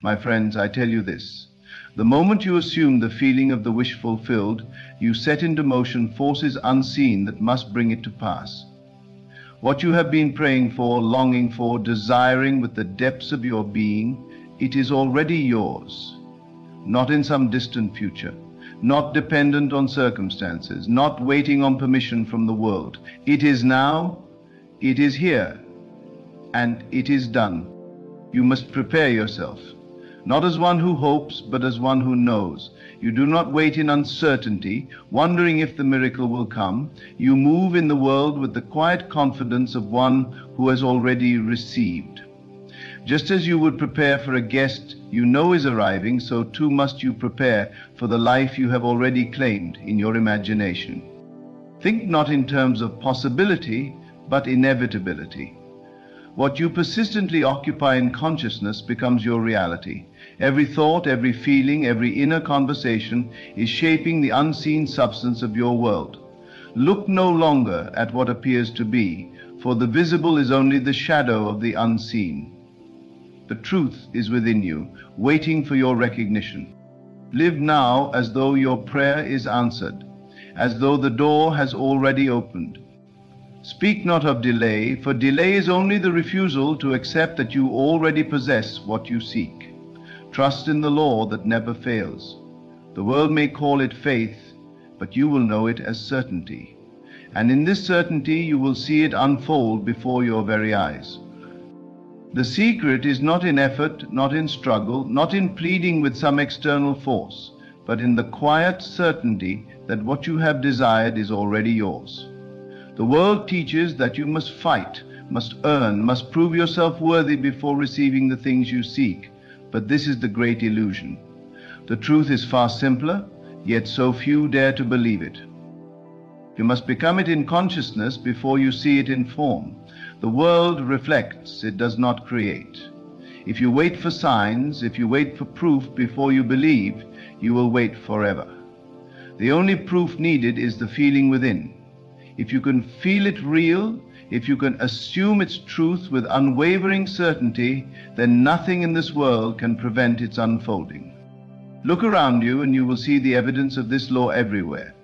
My friends, I tell you this. The moment you assume the feeling of the wish fulfilled, you set into motion forces unseen that must bring it to pass. What you have been praying for, longing for, desiring with the depths of your being, it is already yours. Not in some distant future, not dependent on circumstances, not waiting on permission from the world. It is now, it is here, and it is done. You must prepare yourself, not as one who hopes, but as one who knows. You do not wait in uncertainty, wondering if the miracle will come. You move in the world with the quiet confidence of one who has already received. Just as you would prepare for a guest you know is arriving, so too must you prepare for the life you have already claimed in your imagination. Think not in terms of possibility, but inevitability. What you persistently occupy in consciousness becomes your reality. Every thought, every feeling, every inner conversation is shaping the unseen substance of your world. Look no longer at what appears to be, for the visible is only the shadow of the unseen. The truth is within you, waiting for your recognition. Live now as though your prayer is answered, as though the door has already opened. Speak not of delay, for delay is only the refusal to accept that you already possess what you seek. Trust in the law that never fails. The world may call it faith, but you will know it as certainty. And in this certainty you will see it unfold before your very eyes. The secret is not in effort, not in struggle, not in pleading with some external force, but in the quiet certainty that what you have desired is already yours. The world teaches that you must fight, must earn, must prove yourself worthy before receiving the things you seek. But this is the great illusion. The truth is far simpler, yet so few dare to believe it. You must become it in consciousness before you see it in form. The world reflects, it does not create. If you wait for signs, if you wait for proof before you believe, you will wait forever. The only proof needed is the feeling within. If you can feel it real, if you can assume its truth with unwavering certainty, then nothing in this world can prevent its unfolding. Look around you and you will see the evidence of this law everywhere.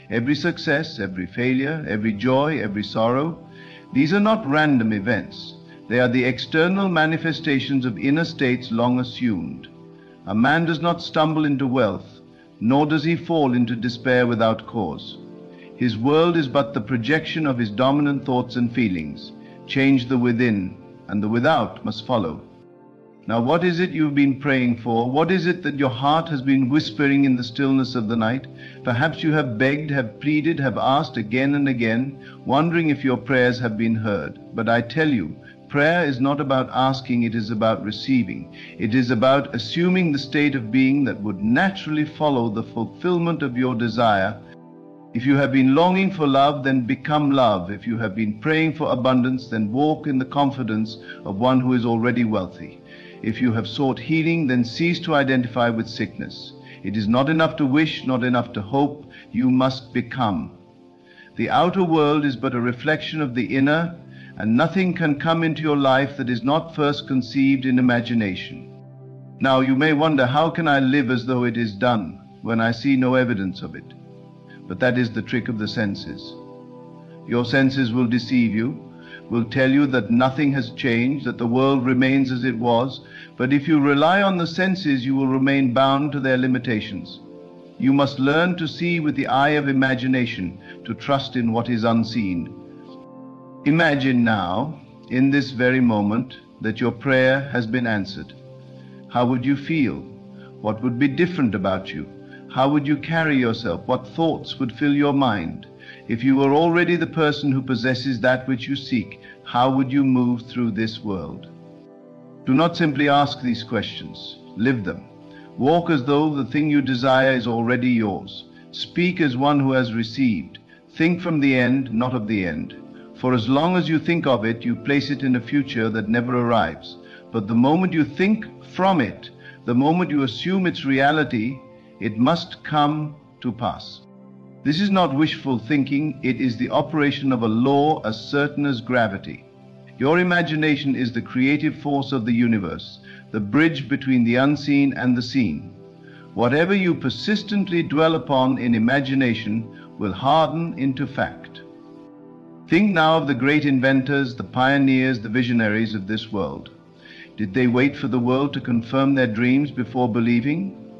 Every success, every failure, every joy, every sorrow, these are not random events. They are the external manifestations of inner states long assumed. A man does not stumble into wealth, nor does he fall into despair without cause. His world is but the projection of his dominant thoughts and feelings. Change the within, and the without must follow. Now what is it you've been praying for? What is it that your heart has been whispering in the stillness of the night? Perhaps you have begged, have pleaded, have asked again and again, wondering if your prayers have been heard. But I tell you, prayer is not about asking, it is about receiving. It is about assuming the state of being that would naturally follow the fulfillment of your desire. If you have been longing for love, then become love. If you have been praying for abundance, then walk in the confidence of one who is already wealthy. If you have sought healing, then cease to identify with sickness. It is not enough to wish, not enough to hope. You must become. The outer world is but a reflection of the inner, and nothing can come into your life that is not first conceived in imagination. Now you may wonder, how can I live as though it is done when I see no evidence of it? But that is the trick of the senses. Your senses will deceive you, will tell you that nothing has changed, that the world remains as it was. But if you rely on the senses, you will remain bound to their limitations. You must learn to see with the eye of imagination, to trust in what is unseen. Imagine now, in this very moment, that your prayer has been answered. How would you feel? What would be different about you? How would you carry yourself? What thoughts would fill your mind? If you were already the person who possesses that which you seek, how would you move through this world? Do not simply ask these questions. Live them. Walk as though the thing you desire is already yours. Speak as one who has received. Think from the end, not of the end. For as long as you think of it, you place it in a future that never arrives. But the moment you think from it, the moment you assume its reality, it must come to pass. This is not wishful thinking, it is the operation of a law as certain as gravity. Your imagination is the creative force of the universe. the bridge between the unseen and the seen. Whatever you persistently dwell upon in imagination will harden into fact. Think now of the great inventors, the pioneers, the visionaries of this world. Did they wait for the world to confirm their dreams before believing?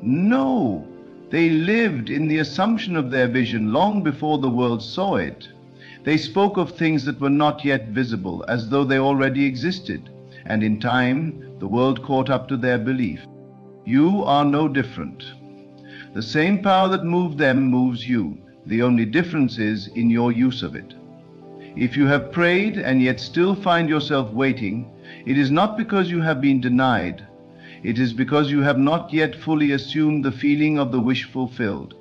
No, they lived in the assumption of their vision long before the world saw it. They spoke of things that were not yet visible, as though they already existed, and in time the world caught up to their belief. You are no different. The same power that moved them moves you. The only difference is in your use of it. If you have prayed and yet still find yourself waiting, it is not because you have been denied. It is because you have not yet fully assumed the feeling of the wish fulfilled.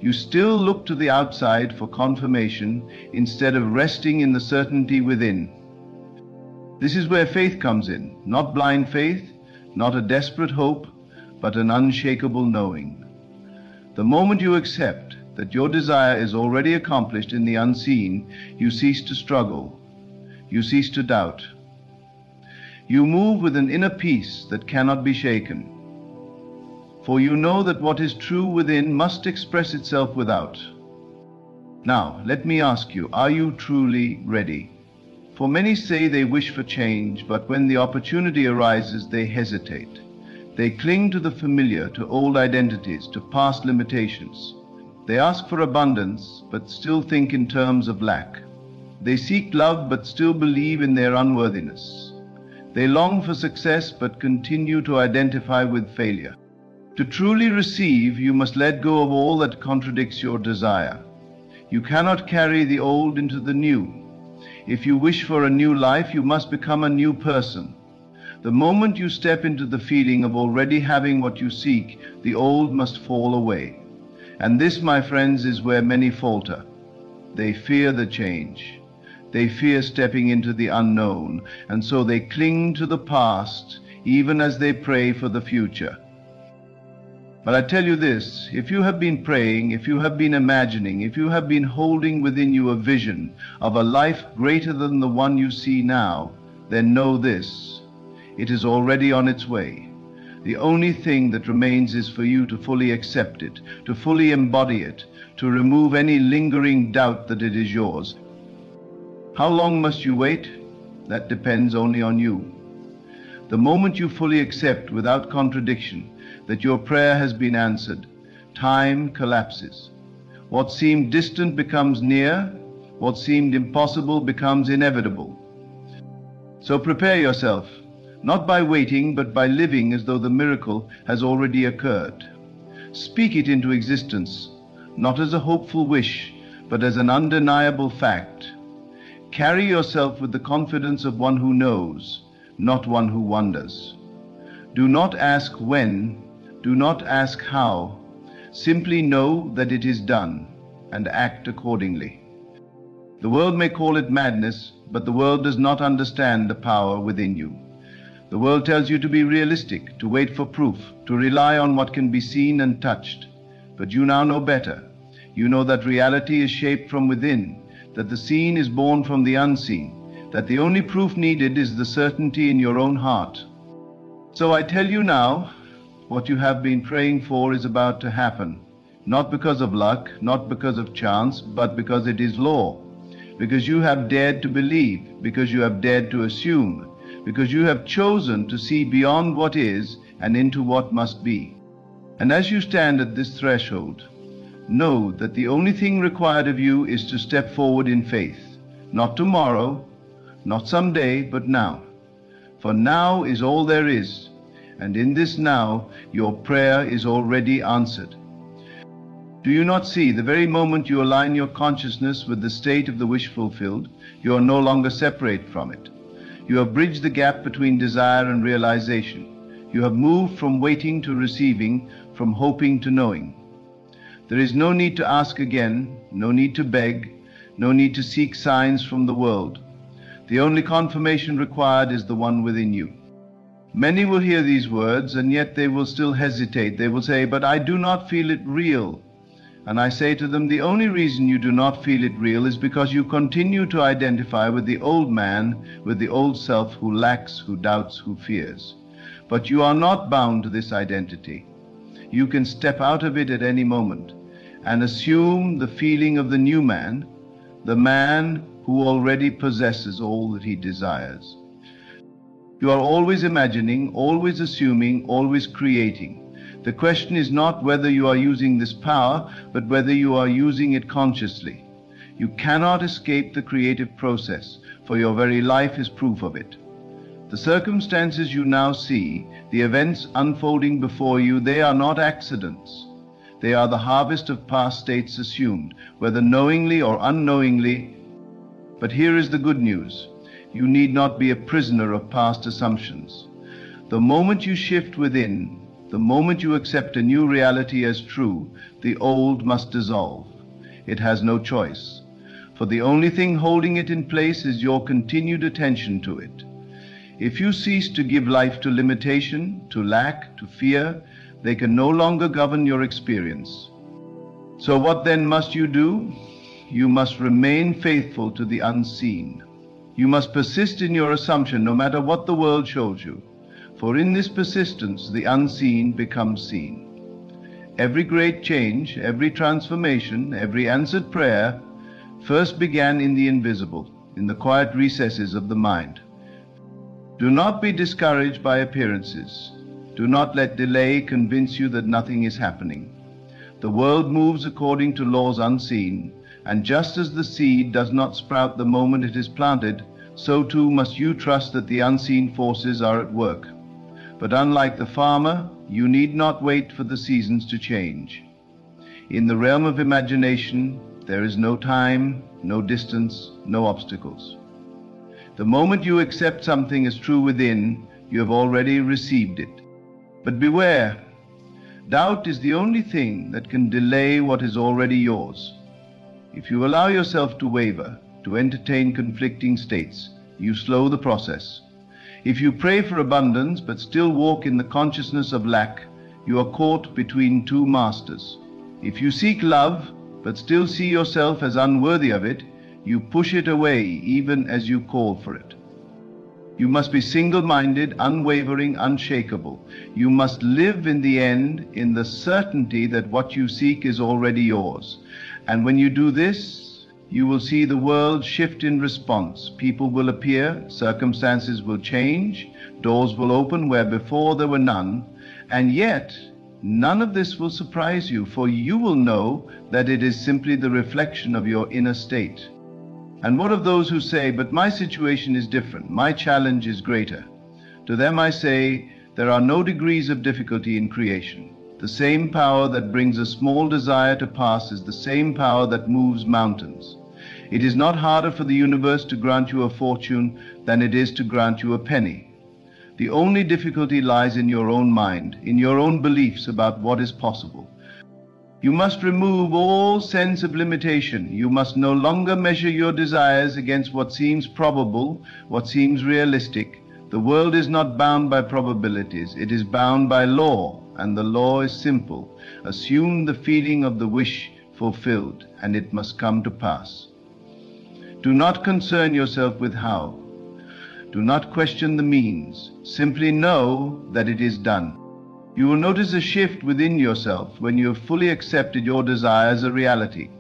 You still look to the outside for confirmation instead of resting in the certainty within. This is where faith comes in, not blind faith, not a desperate hope, but an unshakable knowing. The moment you accept that your desire is already accomplished in the unseen, you cease to struggle. You cease to doubt. You move with an inner peace that cannot be shaken. For you know that what is true within must express itself without. Now, let me ask you, are you truly ready? For many say they wish for change, but when the opportunity arises, they hesitate. They cling to the familiar, to old identities, to past limitations. They ask for abundance, but still think in terms of lack. They seek love, but still believe in their unworthiness. They long for success, but continue to identify with failure. To truly receive, you must let go of all that contradicts your desire. You cannot carry the old into the new. If you wish for a new life, you must become a new person. The moment you step into the feeling of already having what you seek, the old must fall away. And this, my friends, is where many falter. They fear the change. They fear stepping into the unknown, and so they cling to the past, even as they pray for the future. But I tell you this, if you have been praying, if you have been imagining, if you have been holding within you a vision of a life greater than the one you see now, then know this, it is already on its way. The only thing that remains is for you to fully accept it, to fully embody it, to remove any lingering doubt that it is yours. How long must you wait? That depends only on you. The moment you fully accept without contradiction that your prayer has been answered, time collapses. What seemed distant becomes near, what seemed impossible becomes inevitable. So prepare yourself, not by waiting, but by living as though the miracle has already occurred. Speak it into existence, not as a hopeful wish, but as an undeniable fact. Carry yourself with the confidence of one who knows, not one who wonders. Do not ask when, do not ask how. Simply know that it is done, and act accordingly. The world may call it madness, but the world does not understand the power within you. The world tells you to be realistic, to wait for proof, to rely on what can be seen and touched. But you now know better. You know that reality is shaped from within, that the seen is born from the unseen, that the only proof needed is the certainty in your own heart. So I tell you now, what you have been praying for is about to happen, not because of luck, not because of chance, but because it is law, because you have dared to believe, because you have dared to assume, because you have chosen to see beyond what is and into what must be. And as you stand at this threshold, know that the only thing required of you is to step forward in faith, not tomorrow, not someday, but now. For now is all there is, and in this now your prayer is already answered. Do you not see, the very moment you align your consciousness with the state of the wish fulfilled, you are no longer separate from it. You have bridged the gap between desire and realization. You have moved from waiting to receiving, from hoping to knowing. There is no need to ask again, no need to beg, no need to seek signs from the world. The only confirmation required is the one within you. Many will hear these words, and yet they will still hesitate. They will say, "But I do not feel it real." And I say to them, the only reason you do not feel it real is because you continue to identify with the old man, with the old self who lacks, who doubts, who fears. But you are not bound to this identity. You can step out of it at any moment and assume the feeling of the new man, the man who already possesses all that he desires. You are always imagining, always assuming, always creating. The question is not whether you are using this power, but whether you are using it consciously. You cannot escape the creative process, for your very life is proof of it. The circumstances you now see, the events unfolding before you, they are not accidents. They are the harvest of past states assumed, whether knowingly or unknowingly. But here is the good news. You need not be a prisoner of past assumptions. The moment you shift within, the moment you accept a new reality as true, the old must dissolve. It has no choice, for the only thing holding it in place is your continued attention to it. If you cease to give life to limitation, to lack, to fear, they can no longer govern your experience. So what then must you do? You must remain faithful to the unseen. You must persist in your assumption no matter what the world shows you. For in this persistence, the unseen becomes seen. Every great change, every transformation, every answered prayer first began in the invisible, in the quiet recesses of the mind. Do not be discouraged by appearances. Do not let delay convince you that nothing is happening. The world moves according to laws unseen, and just as the seed does not sprout the moment it is planted, so too must you trust that the unseen forces are at work. But unlike the farmer, you need not wait for the seasons to change. In the realm of imagination, there is no time, no distance, no obstacles. The moment you accept something as true within, you have already received it. But beware, doubt is the only thing that can delay what is already yours. If you allow yourself to waver, to entertain conflicting states, you slow the process. If you pray for abundance but still walk in the consciousness of lack, you are caught between two masters. If you seek love but still see yourself as unworthy of it, you push it away even as you call for it. You must be single-minded, unwavering, unshakable. You must live in the end in the certainty that what you seek is already yours. And when you do this, you will see the world shift in response. People will appear, circumstances will change, doors will open where before there were none, and yet none of this will surprise you, for you will know that it is simply the reflection of your inner state. And what of those who say, but my situation is different, my challenge is greater? To them I say, there are no degrees of difficulty in creation. The same power that brings a small desire to pass is the same power that moves mountains. It is not harder for the universe to grant you a fortune than it is to grant you a penny. The only difficulty lies in your own mind, in your own beliefs about what is possible. You must remove all sense of limitation. You must no longer measure your desires against what seems probable, what seems realistic. The world is not bound by probabilities. It is bound by law, and the law is simple. Assume the feeling of the wish fulfilled, and it must come to pass. Do not concern yourself with how. Do not question the means. Simply know that it is done. You will notice a shift within yourself when you have fully accepted your desire as a reality.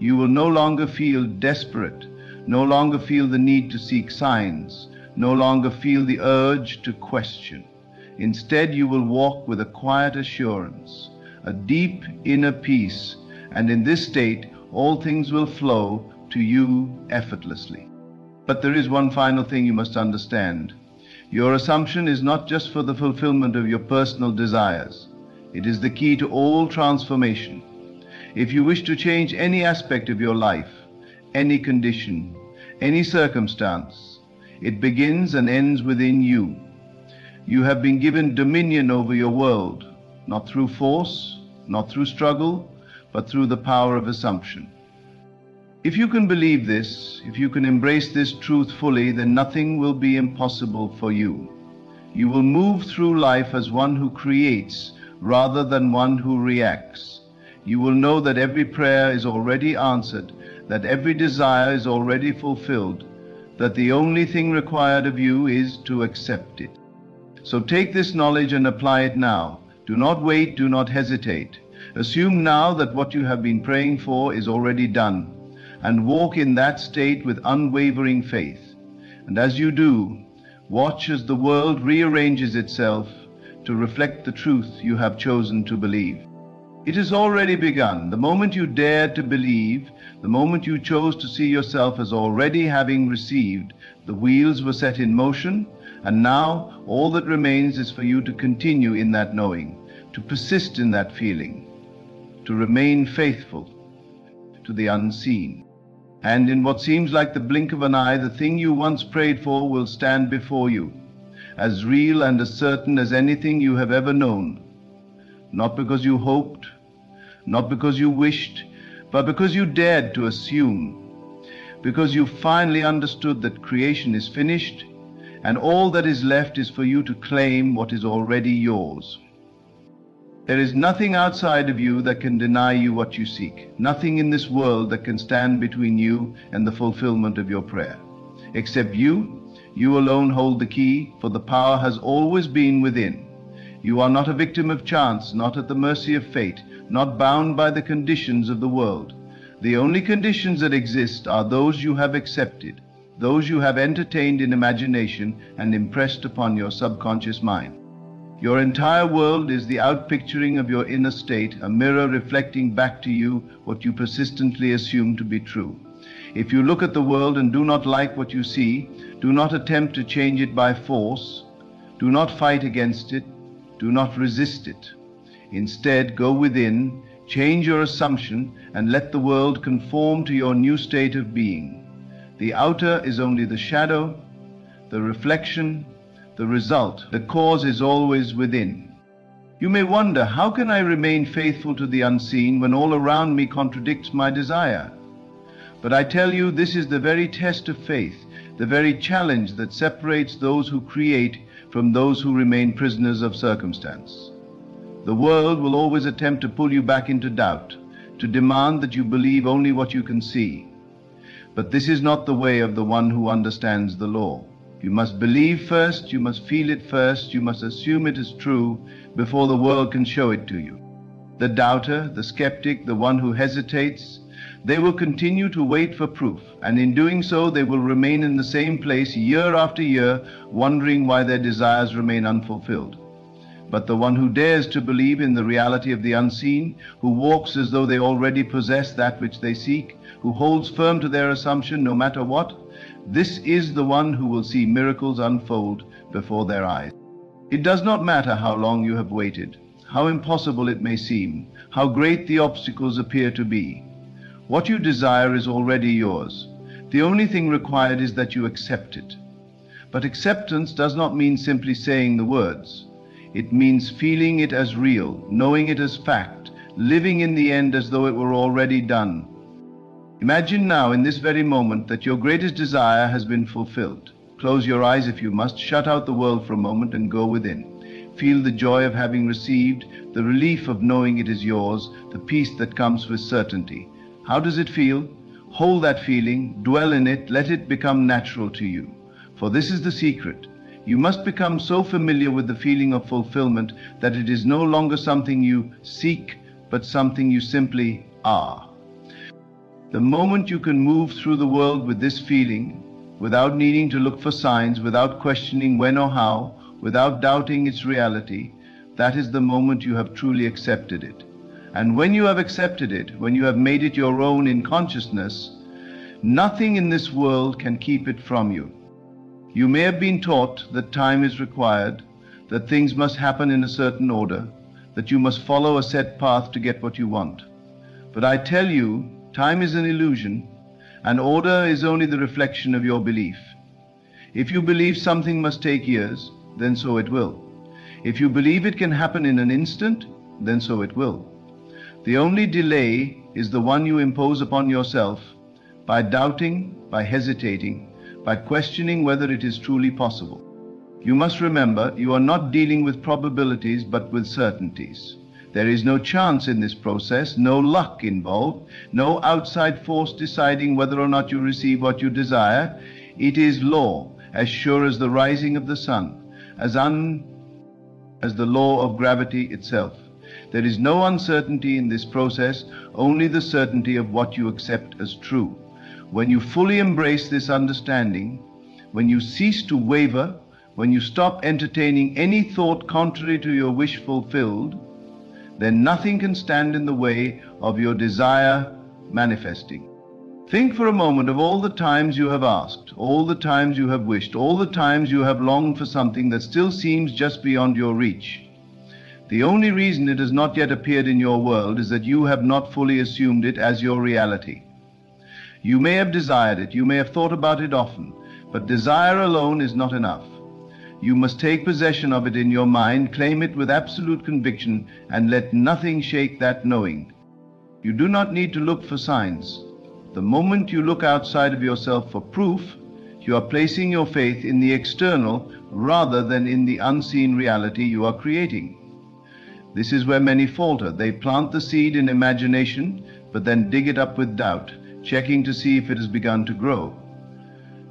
You will no longer feel desperate, no longer feel the need to seek signs, no longer feel the urge to question. Instead, you will walk with a quiet assurance, a deep inner peace, and in this state, all things will flow to you effortlessly. But there is one final thing you must understand. Your assumption is not just for the fulfillment of your personal desires. It is the key to all transformation. If you wish to change any aspect of your life, any condition, any circumstance, it begins and ends within you. You have been given dominion over your world, not through force, not through struggle, but through the power of assumption. If you can believe this, if you can embrace this truth fully, then nothing will be impossible for you. You will move through life as one who creates rather than one who reacts. You will know that every prayer is already answered, that every desire is already fulfilled, that the only thing required of you is to accept it. So take this knowledge and apply it now. Do not wait, do not hesitate. Assume now that what you have been praying for is already done, and walk in that state with unwavering faith. And as you do, watch as the world rearranges itself to reflect the truth you have chosen to believe. It has already begun. The moment you dared to believe, the moment you chose to see yourself as already having received, the wheels were set in motion, and now all that remains is for you to continue in that knowing, to persist in that feeling, to remain faithful to the unseen. And in what seems like the blink of an eye, the thing you once prayed for will stand before you, as real and as certain as anything you have ever known. Not because you hoped, not because you wished, but because you dared to assume, because you finally understood that creation is finished, and all that is left is for you to claim what is already yours. There is nothing outside of you that can deny you what you seek, nothing in this world that can stand between you and the fulfillment of your prayer. Except you alone hold the key, for the power has always been within. You are not a victim of chance, not at the mercy of fate, not bound by the conditions of the world. The only conditions that exist are those you have accepted, those you have entertained in imagination and impressed upon your subconscious mind. Your entire world is the outpicturing of your inner state, a mirror reflecting back to you what you persistently assume to be true. If you look at the world and do not like what you see, do not attempt to change it by force. Do not fight against it. Do not resist it. Instead, go within, change your assumption, and let the world conform to your new state of being. The outer is only the shadow, the reflection, the result. The cause is always within. You may wonder, how can I remain faithful to the unseen when all around me contradicts my desire? But I tell you, this is the very test of faith, the very challenge that separates those who create from those who remain prisoners of circumstance. The world will always attempt to pull you back into doubt, to demand that you believe only what you can see. But this is not the way of the one who understands the law. You must believe first, you must feel it first, you must assume it is true before the world can show it to you. The doubter, the skeptic, the one who hesitates, they will continue to wait for proof, and in doing so they will remain in the same place year after year, wondering why their desires remain unfulfilled. But the one who dares to believe in the reality of the unseen, who walks as though they already possess that which they seek, who holds firm to their assumption no matter what, this is the one who will see miracles unfold before their eyes. It does not matter how long you have waited, how impossible it may seem, how great the obstacles appear to be. What you desire is already yours. The only thing required is that you accept it. But acceptance does not mean simply saying the words. It means feeling it as real, knowing it as fact, living in the end as though it were already done. Imagine now in this very moment that your greatest desire has been fulfilled. Close your eyes if you must, shut out the world for a moment and go within. Feel the joy of having received, the relief of knowing it is yours, the peace that comes with certainty. How does it feel? Hold that feeling, dwell in it, let it become natural to you. For this is the secret. You must become so familiar with the feeling of fulfillment that it is no longer something you seek, but something you simply are. The moment you can move through the world with this feeling, without needing to look for signs, without questioning when or how, without doubting its reality, that is the moment you have truly accepted it. And when you have accepted it, when you have made it your own in consciousness, nothing in this world can keep it from you. You may have been taught that time is required, that things must happen in a certain order, that you must follow a set path to get what you want. But I tell you, time is an illusion, and order is only the reflection of your belief. If you believe something must take years, then so it will. If you believe it can happen in an instant, then so it will. The only delay is the one you impose upon yourself by doubting, by hesitating, by questioning whether it is truly possible. You must remember, you are not dealing with probabilities but with certainties. There is no chance in this process, no luck involved, no outside force deciding whether or not you receive what you desire. It is law, as sure as the rising of the sun, as as the law of gravity itself. There is no uncertainty in this process, only the certainty of what you accept as true. When you fully embrace this understanding, when you cease to waver, when you stop entertaining any thought contrary to your wish fulfilled, then nothing can stand in the way of your desire manifesting. Think for a moment of all the times you have asked, all the times you have wished, all the times you have longed for something that still seems just beyond your reach. The only reason it has not yet appeared in your world is that you have not fully assumed it as your reality. You may have desired it, you may have thought about it often, but desire alone is not enough. You must take possession of it in your mind, claim it with absolute conviction, and let nothing shake that knowing. You do not need to look for signs. The moment you look outside of yourself for proof, you are placing your faith in the external rather than in the unseen reality you are creating. This is where many falter. They plant the seed in imagination, but then dig it up with doubt, checking to see if it has begun to grow.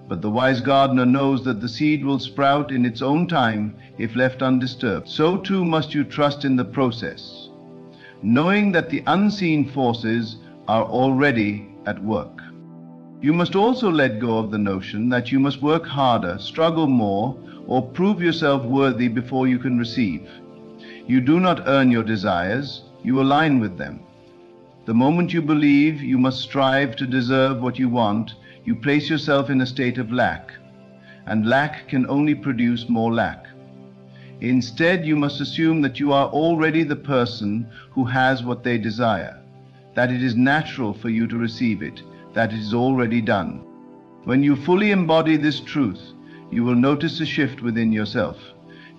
But the wise gardener knows that the seed will sprout in its own time if left undisturbed. So too must you trust in the process, knowing that the unseen forces are already at work. You must also let go of the notion that you must work harder, struggle more, or prove yourself worthy before you can receive. You do not earn your desires, you align with them. The moment you believe you must strive to deserve what you want, you place yourself in a state of lack, and lack can only produce more lack. Instead, you must assume that you are already the person who has what they desire, that it is natural for you to receive it, that it is already done. When you fully embody this truth, you will notice a shift within yourself.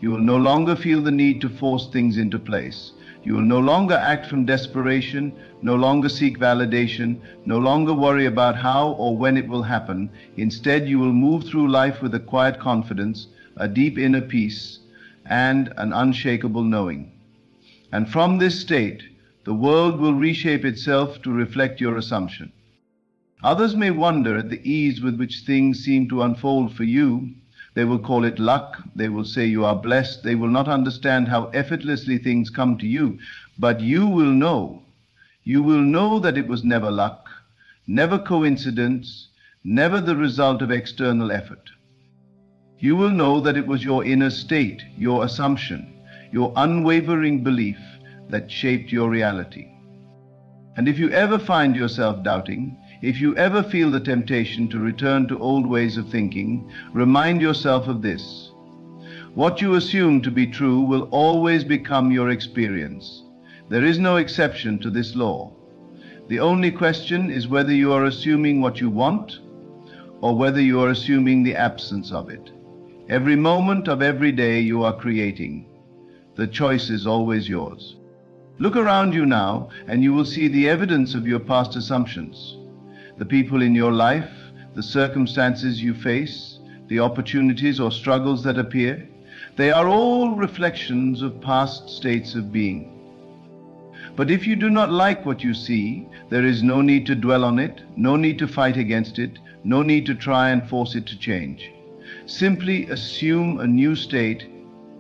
You will no longer feel the need to force things into place. You will no longer act from desperation, no longer seek validation, no longer worry about how or when it will happen. Instead, you will move through life with a quiet confidence, a deep inner peace, and an unshakable knowing. And from this state, the world will reshape itself to reflect your assumption. Others may wonder at the ease with which things seem to unfold for you. They will call it luck. They will say you are blessed. They will not understand how effortlessly things come to you. But you will know. You will know that it was never luck, never coincidence, never the result of external effort. You will know that it was your inner state, your assumption, your unwavering belief that shaped your reality. And if you ever find yourself doubting, if you ever feel the temptation to return to old ways of thinking, remind yourself of this. What you assume to be true will always become your experience. There is no exception to this law. The only question is whether you are assuming what you want or whether you are assuming the absence of it. Every moment of every day you are creating. The choice is always yours. Look around you now and you will see the evidence of your past assumptions. The people in your life, the circumstances you face, the opportunities or struggles that appear, they are all reflections of past states of being. But if you do not like what you see, there is no need to dwell on it, no need to fight against it, no need to try and force it to change. Simply assume a new state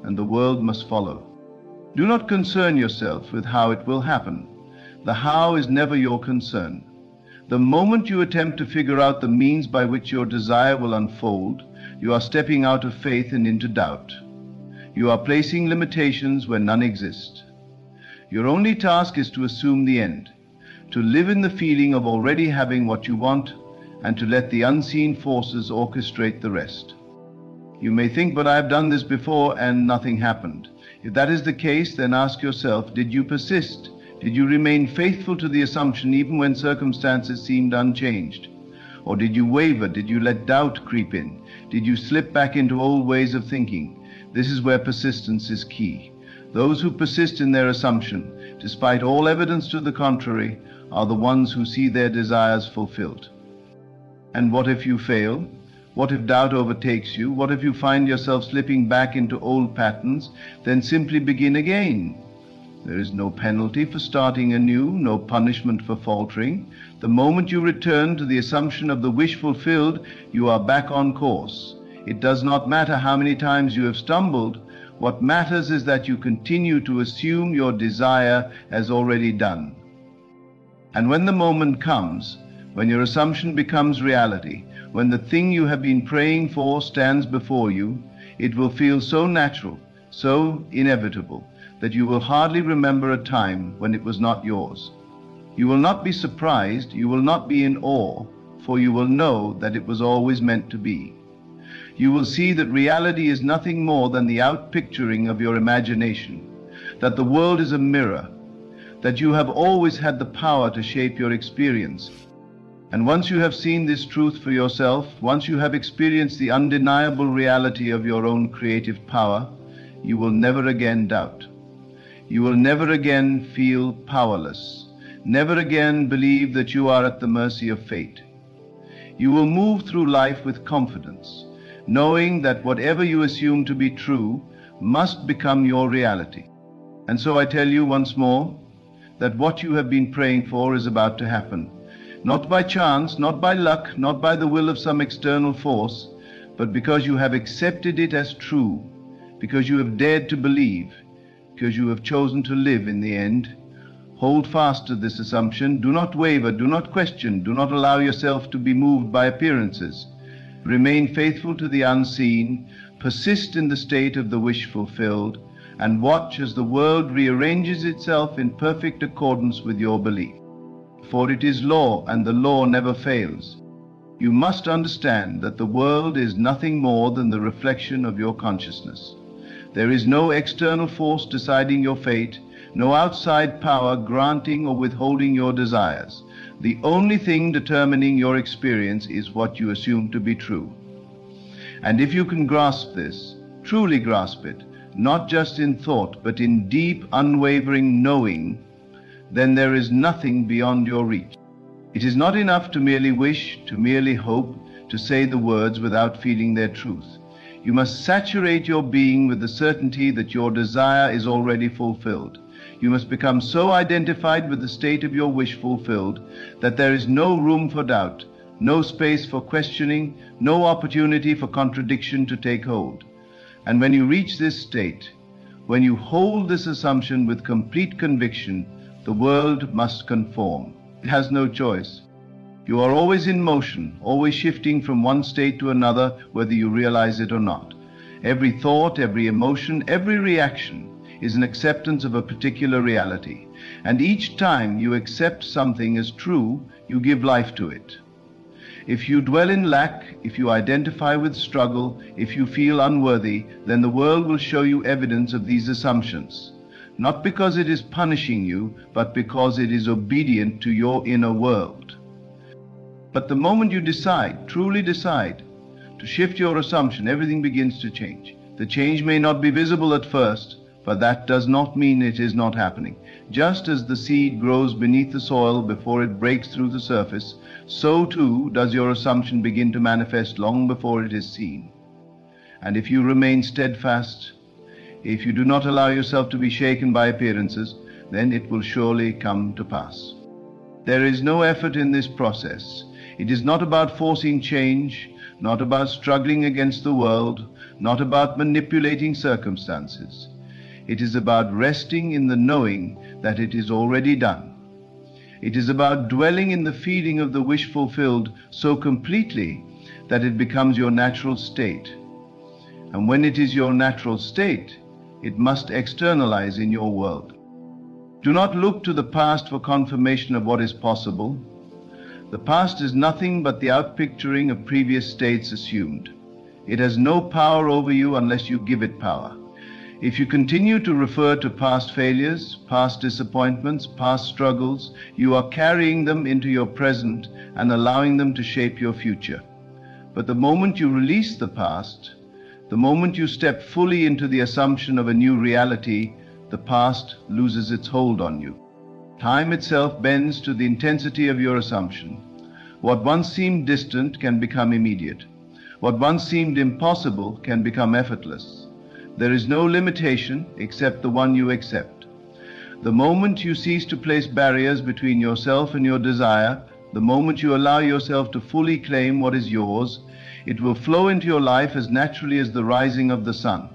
and the world must follow. Do not concern yourself with how it will happen. The how is never your concern. The moment you attempt to figure out the means by which your desire will unfold, you are stepping out of faith and into doubt. You are placing limitations where none exist. Your only task is to assume the end, to live in the feeling of already having what you want, and to let the unseen forces orchestrate the rest. You may think, but I have done this before and nothing happened. If that is the case, then ask yourself, did you persist? Did you remain faithful to the assumption even when circumstances seemed unchanged? Or did you waver? Did you let doubt creep in? Did you slip back into old ways of thinking? This is where persistence is key. Those who persist in their assumption, despite all evidence to the contrary, are the ones who see their desires fulfilled. And what if you fail? What if doubt overtakes you? What if you find yourself slipping back into old patterns? Then simply begin again. There is no penalty for starting anew, no punishment for faltering. The moment you return to the assumption of the wish fulfilled, you are back on course. It does not matter how many times you have stumbled. What matters is that you continue to assume your desire as already done. And when the moment comes, when your assumption becomes reality, when the thing you have been praying for stands before you, it will feel so natural, so inevitable, that you will hardly remember a time when it was not yours. You will not be surprised, you will not be in awe, for you will know that it was always meant to be. You will see that reality is nothing more than the outpicturing of your imagination, that the world is a mirror, that you have always had the power to shape your experience. And once you have seen this truth for yourself, once you have experienced the undeniable reality of your own creative power, you will never again doubt. You will never again feel powerless, never again believe that you are at the mercy of fate. You will move through life with confidence, knowing that whatever you assume to be true must become your reality. And so I tell you once more that what you have been praying for is about to happen. Not by chance, not by luck, not by the will of some external force, but because you have accepted it as true, because you have dared to believe, because you have chosen to live in the end. Hold fast to this assumption. Do not waver, do not question, do not allow yourself to be moved by appearances. Remain faithful to the unseen, persist in the state of the wish fulfilled, and watch as the world rearranges itself in perfect accordance with your belief. For it is law, and the law never fails. You must understand that the world is nothing more than the reflection of your consciousness. There is no external force deciding your fate, no outside power granting or withholding your desires. The only thing determining your experience is what you assume to be true. And if you can grasp this, truly grasp it, not just in thought, but in deep, unwavering knowing, then there is nothing beyond your reach. It is not enough to merely wish, to merely hope, to say the words without feeling their truth. You must saturate your being with the certainty that your desire is already fulfilled. You must become so identified with the state of your wish fulfilled that there is no room for doubt, no space for questioning, no opportunity for contradiction to take hold. And when you reach this state, when you hold this assumption with complete conviction, the world must conform. It has no choice. You are always in motion, always shifting from one state to another, whether you realize it or not. Every thought, every emotion, every reaction is an acceptance of a particular reality. And each time you accept something as true, you give life to it. If you dwell in lack, if you identify with struggle, if you feel unworthy, then the world will show you evidence of these assumptions. Not because it is punishing you, but because it is obedient to your inner world. But the moment you decide, truly decide, to shift your assumption, everything begins to change. The change may not be visible at first, but that does not mean it is not happening. Just as the seed grows beneath the soil before it breaks through the surface, so too does your assumption begin to manifest long before it is seen. And if you remain steadfast, if you do not allow yourself to be shaken by appearances, then it will surely come to pass. There is no effort in this process. It is not about forcing change, not about struggling against the world, not about manipulating circumstances. It is about resting in the knowing that it is already done. It is about dwelling in the feeling of the wish fulfilled so completely that it becomes your natural state. And when it is your natural state, it must externalize in your world. Do not look to the past for confirmation of what is possible. The past is nothing but the outpicturing of previous states assumed. It has no power over you unless you give it power. If you continue to refer to past failures, past disappointments, past struggles, you are carrying them into your present and allowing them to shape your future. But the moment you release the past, the moment you step fully into the assumption of a new reality, the past loses its hold on you. Time itself bends to the intensity of your assumption. What once seemed distant can become immediate. What once seemed impossible can become effortless. There is no limitation except the one you accept. The moment you cease to place barriers between yourself and your desire, the moment you allow yourself to fully claim what is yours, it will flow into your life as naturally as the rising of the sun.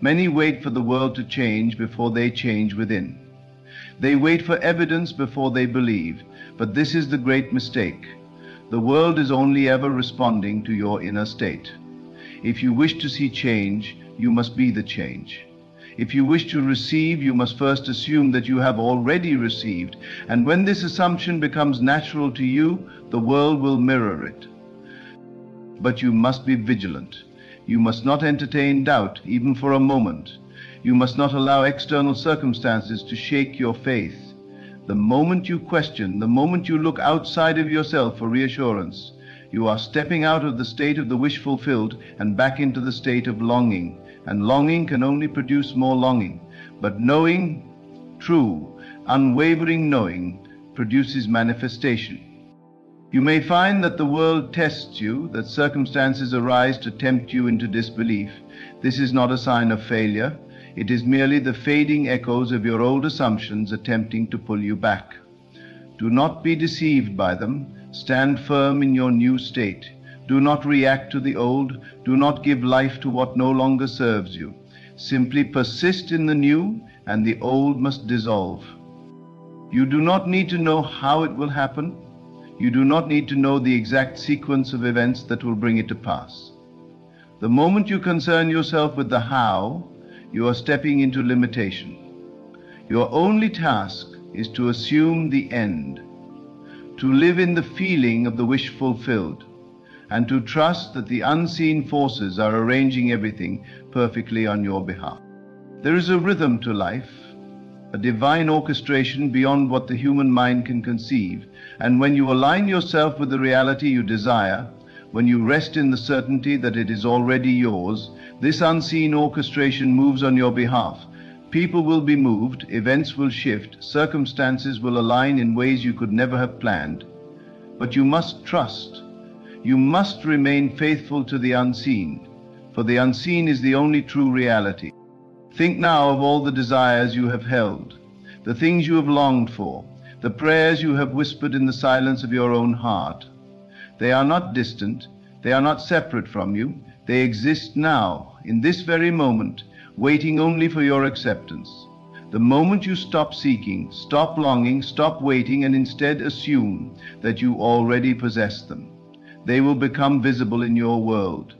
Many wait for the world to change before they change within. They wait for evidence before they believe, but this is the great mistake. The world is only ever responding to your inner state. If you wish to see change, you must be the change. If you wish to receive, you must first assume that you have already received, and when this assumption becomes natural to you, the world will mirror it. But you must be vigilant. You must not entertain doubt, even for a moment. You must not allow external circumstances to shake your faith. The moment you question, the moment you look outside of yourself for reassurance, you are stepping out of the state of the wish fulfilled and back into the state of longing. And longing can only produce more longing. But knowing, true, unwavering knowing, produces manifestation. You may find that the world tests you, that circumstances arise to tempt you into disbelief. This is not a sign of failure. It is merely the fading echoes of your old assumptions attempting to pull you back. Do not be deceived by them. Stand firm in your new state. Do not react to the old. Do not give life to what no longer serves you. Simply persist in the new, and the old must dissolve. You do not need to know how it will happen. You do not need to know the exact sequence of events that will bring it to pass. The moment you concern yourself with the how, you are stepping into limitation. Your only task is to assume the end, to live in the feeling of the wish fulfilled, and to trust that the unseen forces are arranging everything perfectly on your behalf. There is a rhythm to life, a divine orchestration beyond what the human mind can conceive, and when you align yourself with the reality you desire, when you rest in the certainty that it is already yours, this unseen orchestration moves on your behalf. People will be moved, events will shift, circumstances will align in ways you could never have planned. But you must trust. You must remain faithful to the unseen, for the unseen is the only true reality. Think now of all the desires you have held, the things you have longed for, the prayers you have whispered in the silence of your own heart. They are not distant, they are not separate from you, they exist now, in this very moment, waiting only for your acceptance. The moment you stop seeking, stop longing, stop waiting, and instead assume that you already possess them, they will become visible in your world.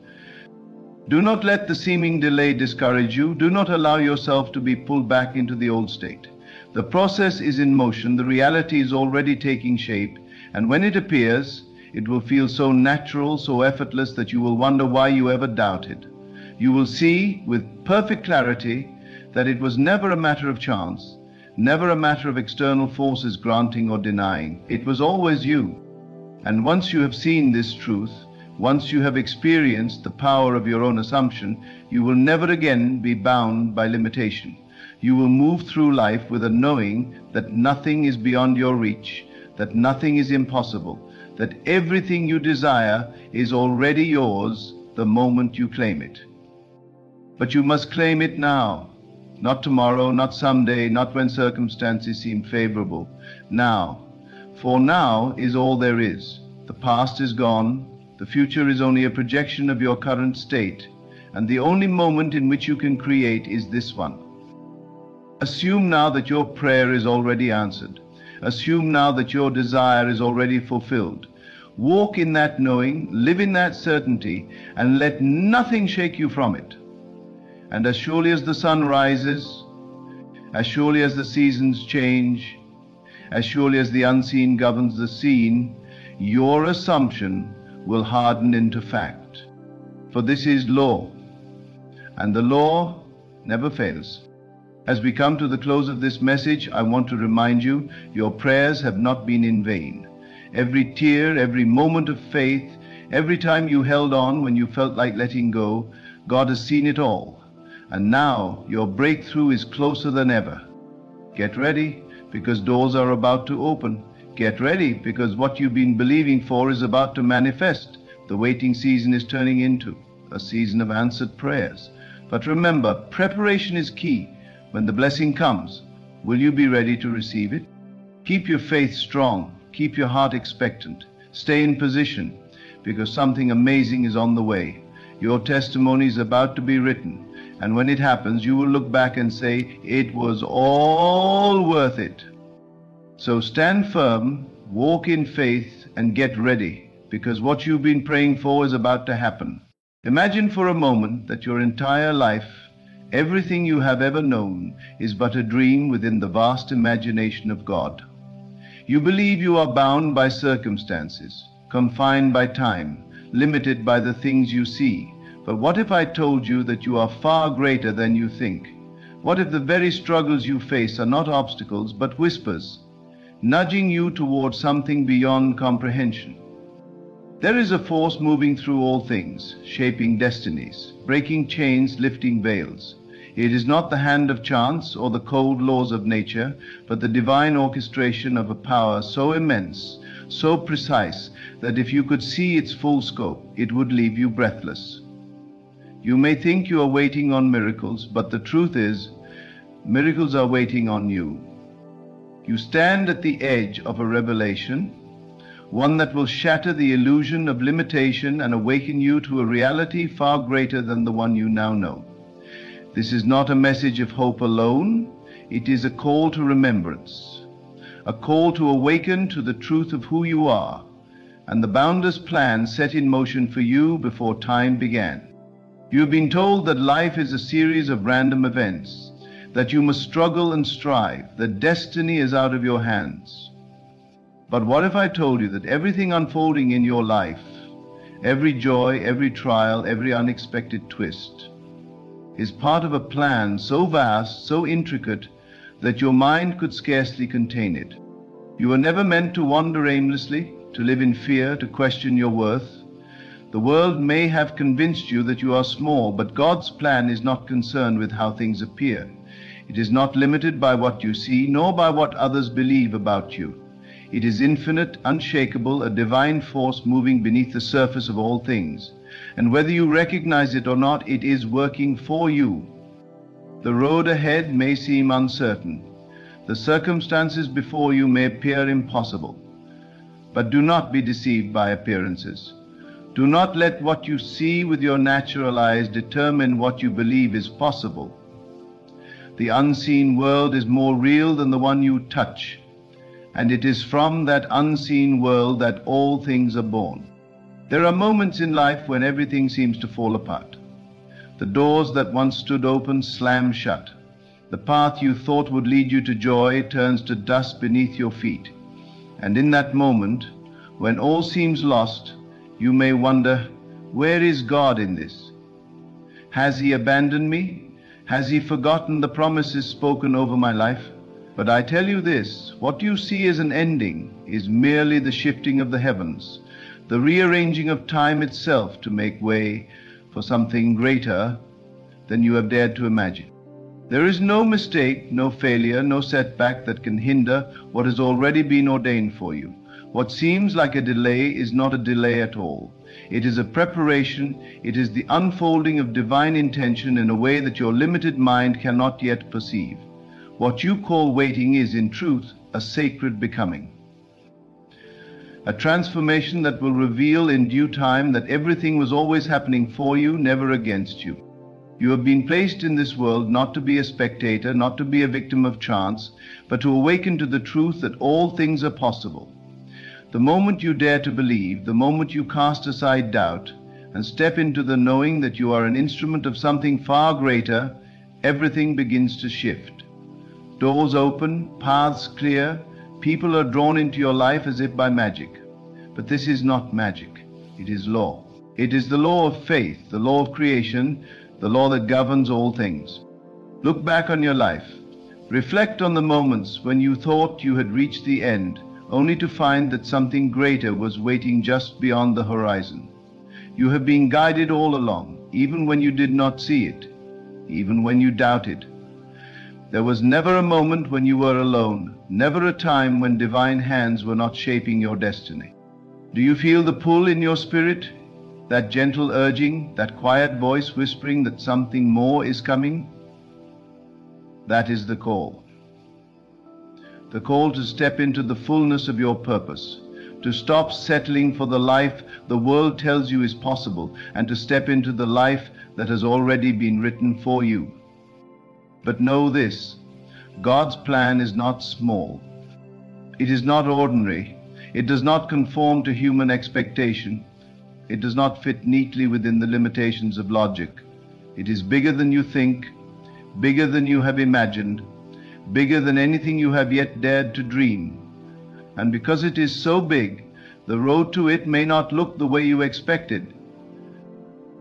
Do not let the seeming delay discourage you. Do not allow yourself to be pulled back into the old state. The process is in motion, the reality is already taking shape, and when it appears, it will feel so natural, so effortless that you will wonder why you ever doubted. You will see with perfect clarity that it was never a matter of chance, never a matter of external forces granting or denying. It was always you. And once you have seen this truth, once you have experienced the power of your own assumption, you will never again be bound by limitation. You will move through life with a knowing that nothing is beyond your reach, that nothing is impossible, that everything you desire is already yours the moment you claim it. But you must claim it now, not tomorrow, not someday, not when circumstances seem favorable. Now. For now is all there is. The past is gone. The future is only a projection of your current state, and the only moment in which you can create is this one. Assume now that your prayer is already answered. Assume now that your desire is already fulfilled. Walk in that knowing, live in that certainty, and let nothing shake you from it. And as surely as the sun rises, as surely as the seasons change, as surely as the unseen governs the seen, your assumption will harden into fact. For this is law, and the law never fails. As we come to the close of this message, I want to remind you, your prayers have not been in vain. Every tear, every moment of faith, every time you held on when you felt like letting go, God has seen it all. And now your breakthrough is closer than ever. Get ready, because doors are about to open. Get ready, because what you've been believing for is about to manifest. The waiting season is turning into a season of answered prayers. But remember, preparation is key. When the blessing comes, will you be ready to receive it? Keep your faith strong. Keep your heart expectant. Stay in position, because something amazing is on the way. Your testimony is about to be written, And when it happens, you will look back and say, it was all worth it. So stand firm, walk in faith, and get ready, because what you've been praying for is about to happen. Imagine for a moment that your entire life, everything you have ever known, is but a dream within the vast imagination of God. You believe you are bound by circumstances, confined by time, limited by the things you see. But what if I told you that you are far greater than you think? What if the very struggles you face are not obstacles, but whispers, nudging you towards something beyond comprehension? There is a force moving through all things, shaping destinies, breaking chains, lifting veils. It is not the hand of chance or the cold laws of nature, but the divine orchestration of a power so immense, so precise, that if you could see its full scope, it would leave you breathless. You may think you are waiting on miracles, but the truth is, miracles are waiting on you. You stand at the edge of a revelation, one that will shatter the illusion of limitation and awaken you to a reality far greater than the one you now know. This is not a message of hope alone, it is a call to remembrance, a call to awaken to the truth of who you are, and the boundless plan set in motion for you before time began. You have been told that life is a series of random events, that you must struggle and strive, that destiny is out of your hands. But what if I told you that everything unfolding in your life, every joy, every trial, every unexpected twist, is part of a plan so vast, so intricate, that your mind could scarcely contain it? You were never meant to wander aimlessly, to live in fear, to question your worth. The world may have convinced you that you are small, but God's plan is not concerned with how things appear. It is not limited by what you see, nor by what others believe about you. It is infinite, unshakable, a divine force moving beneath the surface of all things. And whether you recognize it or not, it is working for you. The road ahead may seem uncertain. The circumstances before you may appear impossible. But do not be deceived by appearances. Do not let what you see with your natural eyes determine what you believe is possible. The unseen world is more real than the one you touch, and it is from that unseen world that all things are born. There are moments in life when everything seems to fall apart. The doors that once stood open slam shut. The path you thought would lead you to joy turns to dust beneath your feet. And in that moment, when all seems lost, you may wonder, where is God in this? Has He abandoned me? Has He forgotten the promises spoken over my life? But I tell you this, what you see as an ending is merely the shifting of the heavens, the rearranging of time itself to make way for something greater than you have dared to imagine. There is no mistake, no failure, no setback that can hinder what has already been ordained for you. What seems like a delay is not a delay at all. It is a preparation, it is the unfolding of divine intention in a way that your limited mind cannot yet perceive. What you call waiting is, in truth, a sacred becoming. A transformation that will reveal in due time that everything was always happening for you, never against you. You have been placed in this world not to be a spectator, not to be a victim of chance, but to awaken to the truth that all things are possible. The moment you dare to believe, the moment you cast aside doubt, and step into the knowing that you are an instrument of something far greater, everything begins to shift. Doors open, paths clear, people are drawn into your life as if by magic. But this is not magic, it is law. It is the law of faith, the law of creation, the law that governs all things. Look back on your life. Reflect on the moments when you thought you had reached the end, only to find that something greater was waiting just beyond the horizon. You have been guided all along, even when you did not see it, even when you doubted. There was never a moment when you were alone, never a time when divine hands were not shaping your destiny. Do you feel the pull in your spirit? That gentle urging, that quiet voice whispering that something more is coming? That is the call. The call to step into the fullness of your purpose, to stop settling for the life the world tells you is possible, and to step into the life that has already been written for you. But know this, God's plan is not small. It is not ordinary. It does not conform to human expectation. It does not fit neatly within the limitations of logic. It is bigger than you think, bigger than you have imagined, bigger than anything you have yet dared to dream. And because it is so big, the road to it may not look the way you expected.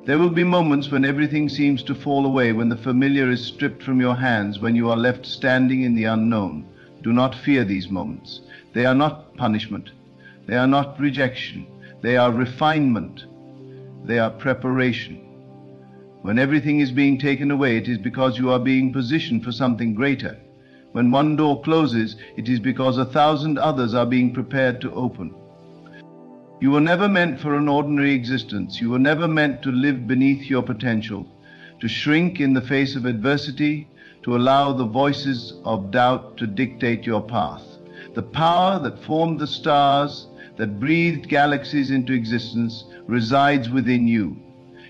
There will be moments when everything seems to fall away, when the familiar is stripped from your hands, when you are left standing in the unknown. Do not fear these moments. They are not punishment. They are not rejection. They are refinement. They are preparation. When everything is being taken away, it is because you are being positioned for something greater. When one door closes, it is because 1,000 others are being prepared to open. You were never meant for an ordinary existence. You were never meant to live beneath your potential, to shrink in the face of adversity, to allow the voices of doubt to dictate your path. The power that formed the stars, that breathed galaxies into existence, resides within you.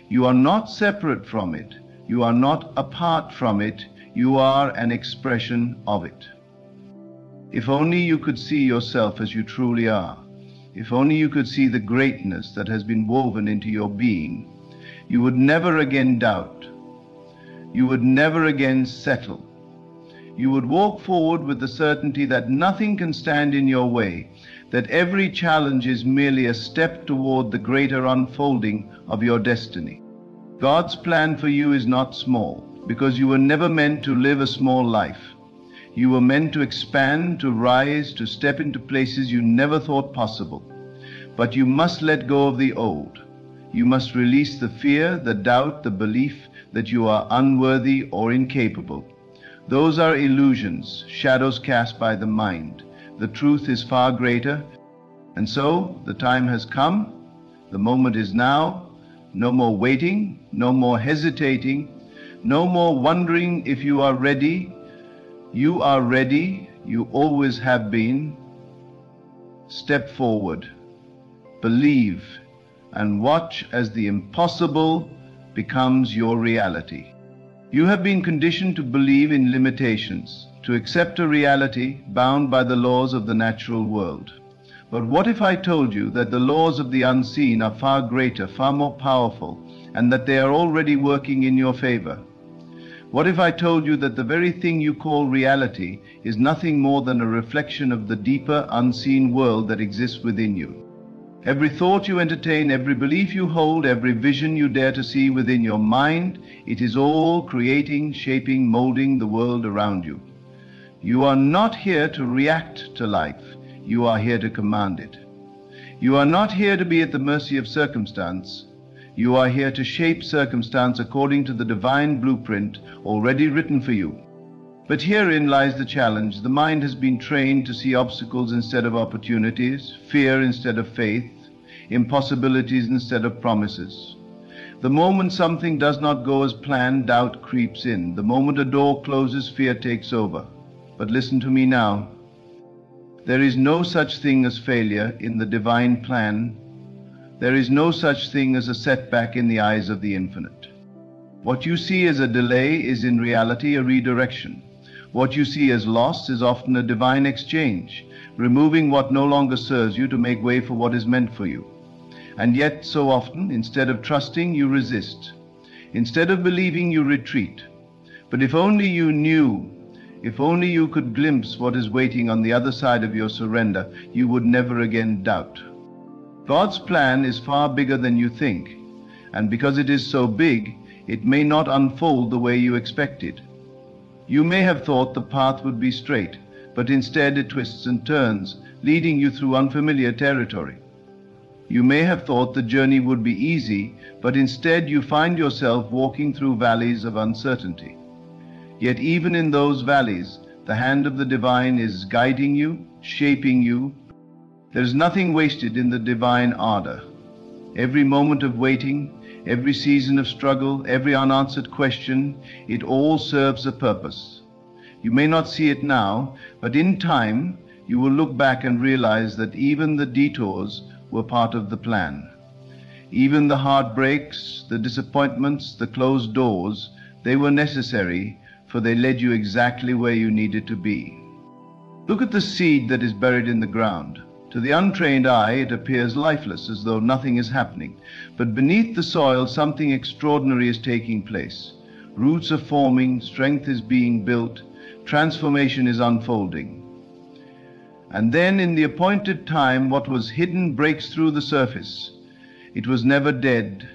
You are not separate from it. You are not apart from it. You are an expression of it. If only you could see yourself as you truly are. If only you could see the greatness that has been woven into your being, you would never again doubt. You would never again settle. You would walk forward with the certainty that nothing can stand in your way, that every challenge is merely a step toward the greater unfolding of your destiny. God's plan for you is not small, because you were never meant to live a small life. You were meant to expand, to rise, to step into places you never thought possible. But you must let go of the old. You must release the fear, the doubt, the belief that you are unworthy or incapable. Those are illusions, shadows cast by the mind. The truth is far greater. And so the time has come. The moment is now. No more waiting, no more hesitating, no more wondering if you are ready. You are ready. You always have been. Step forward. Believe and watch as the impossible becomes your reality. You have been conditioned to believe in limitations, to accept a reality bound by the laws of the natural world. But what if I told you that the laws of the unseen are far greater, far more powerful, and that they are already working in your favor? What if I told you that the very thing you call reality is nothing more than a reflection of the deeper, unseen world that exists within you? Every thought you entertain, every belief you hold, every vision you dare to see within your mind, it is all creating, shaping, molding the world around you. You are not here to react to life. You are here to command it. You are not here to be at the mercy of circumstance. You are here to shape circumstance according to the divine blueprint already written for you. But herein lies the challenge. The mind has been trained to see obstacles instead of opportunities, fear instead of faith, impossibilities instead of promises. The moment something does not go as planned, doubt creeps in. The moment a door closes, fear takes over. But listen to me now. There is no such thing as failure in the divine plan. There is no such thing as a setback in the eyes of the infinite. What you see as a delay is in reality a redirection. What you see as loss is often a divine exchange, removing what no longer serves you to make way for what is meant for you. And yet, so often, instead of trusting, you resist. Instead of believing, you retreat. But if only you knew, if only you could glimpse what is waiting on the other side of your surrender, you would never again doubt. God's plan is far bigger than you think, and because it is so big, it may not unfold the way you expected. You may have thought the path would be straight, but instead it twists and turns, leading you through unfamiliar territory. You may have thought the journey would be easy, but instead you find yourself walking through valleys of uncertainty. Yet even in those valleys, the hand of the divine is guiding you, shaping you. There is nothing wasted in the divine ardor. Every moment of waiting, every season of struggle, every unanswered question, it all serves a purpose. You may not see it now, but in time you will look back and realize that even the detours were part of the plan. Even the heartbreaks, the disappointments, the closed doors, they were necessary, for they led you exactly where you needed to be. Look at the seed that is buried in the ground. To the untrained eye, it appears lifeless, as though nothing is happening. But beneath the soil, something extraordinary is taking place. Roots are forming, strength is being built, transformation is unfolding. And then, in the appointed time, what was hidden breaks through the surface. It was never dead,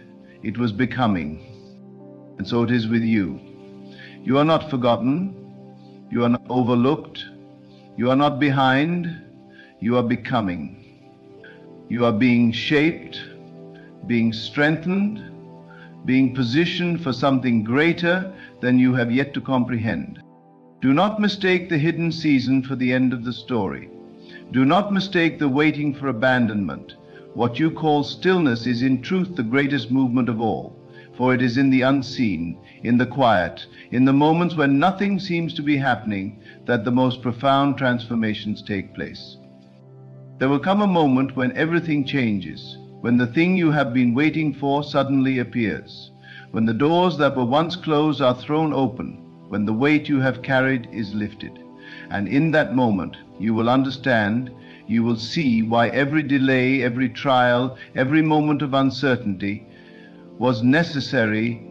it was becoming. And so it is with you. You are not forgotten, you are not overlooked, you are not behind, you are becoming. You are being shaped, being strengthened, being positioned for something greater than you have yet to comprehend. Do not mistake the hidden season for the end of the story. Do not mistake the waiting for abandonment. What you call stillness is in truth the greatest movement of all, for it is in the unseen, in the quiet, in the moments when nothing seems to be happening, that the most profound transformations take place. There will come a moment when everything changes, when the thing you have been waiting for suddenly appears, when the doors that were once closed are thrown open, when the weight you have carried is lifted. And in that moment, you will understand, you will see why every delay, every trial, every moment of uncertainty was necessary.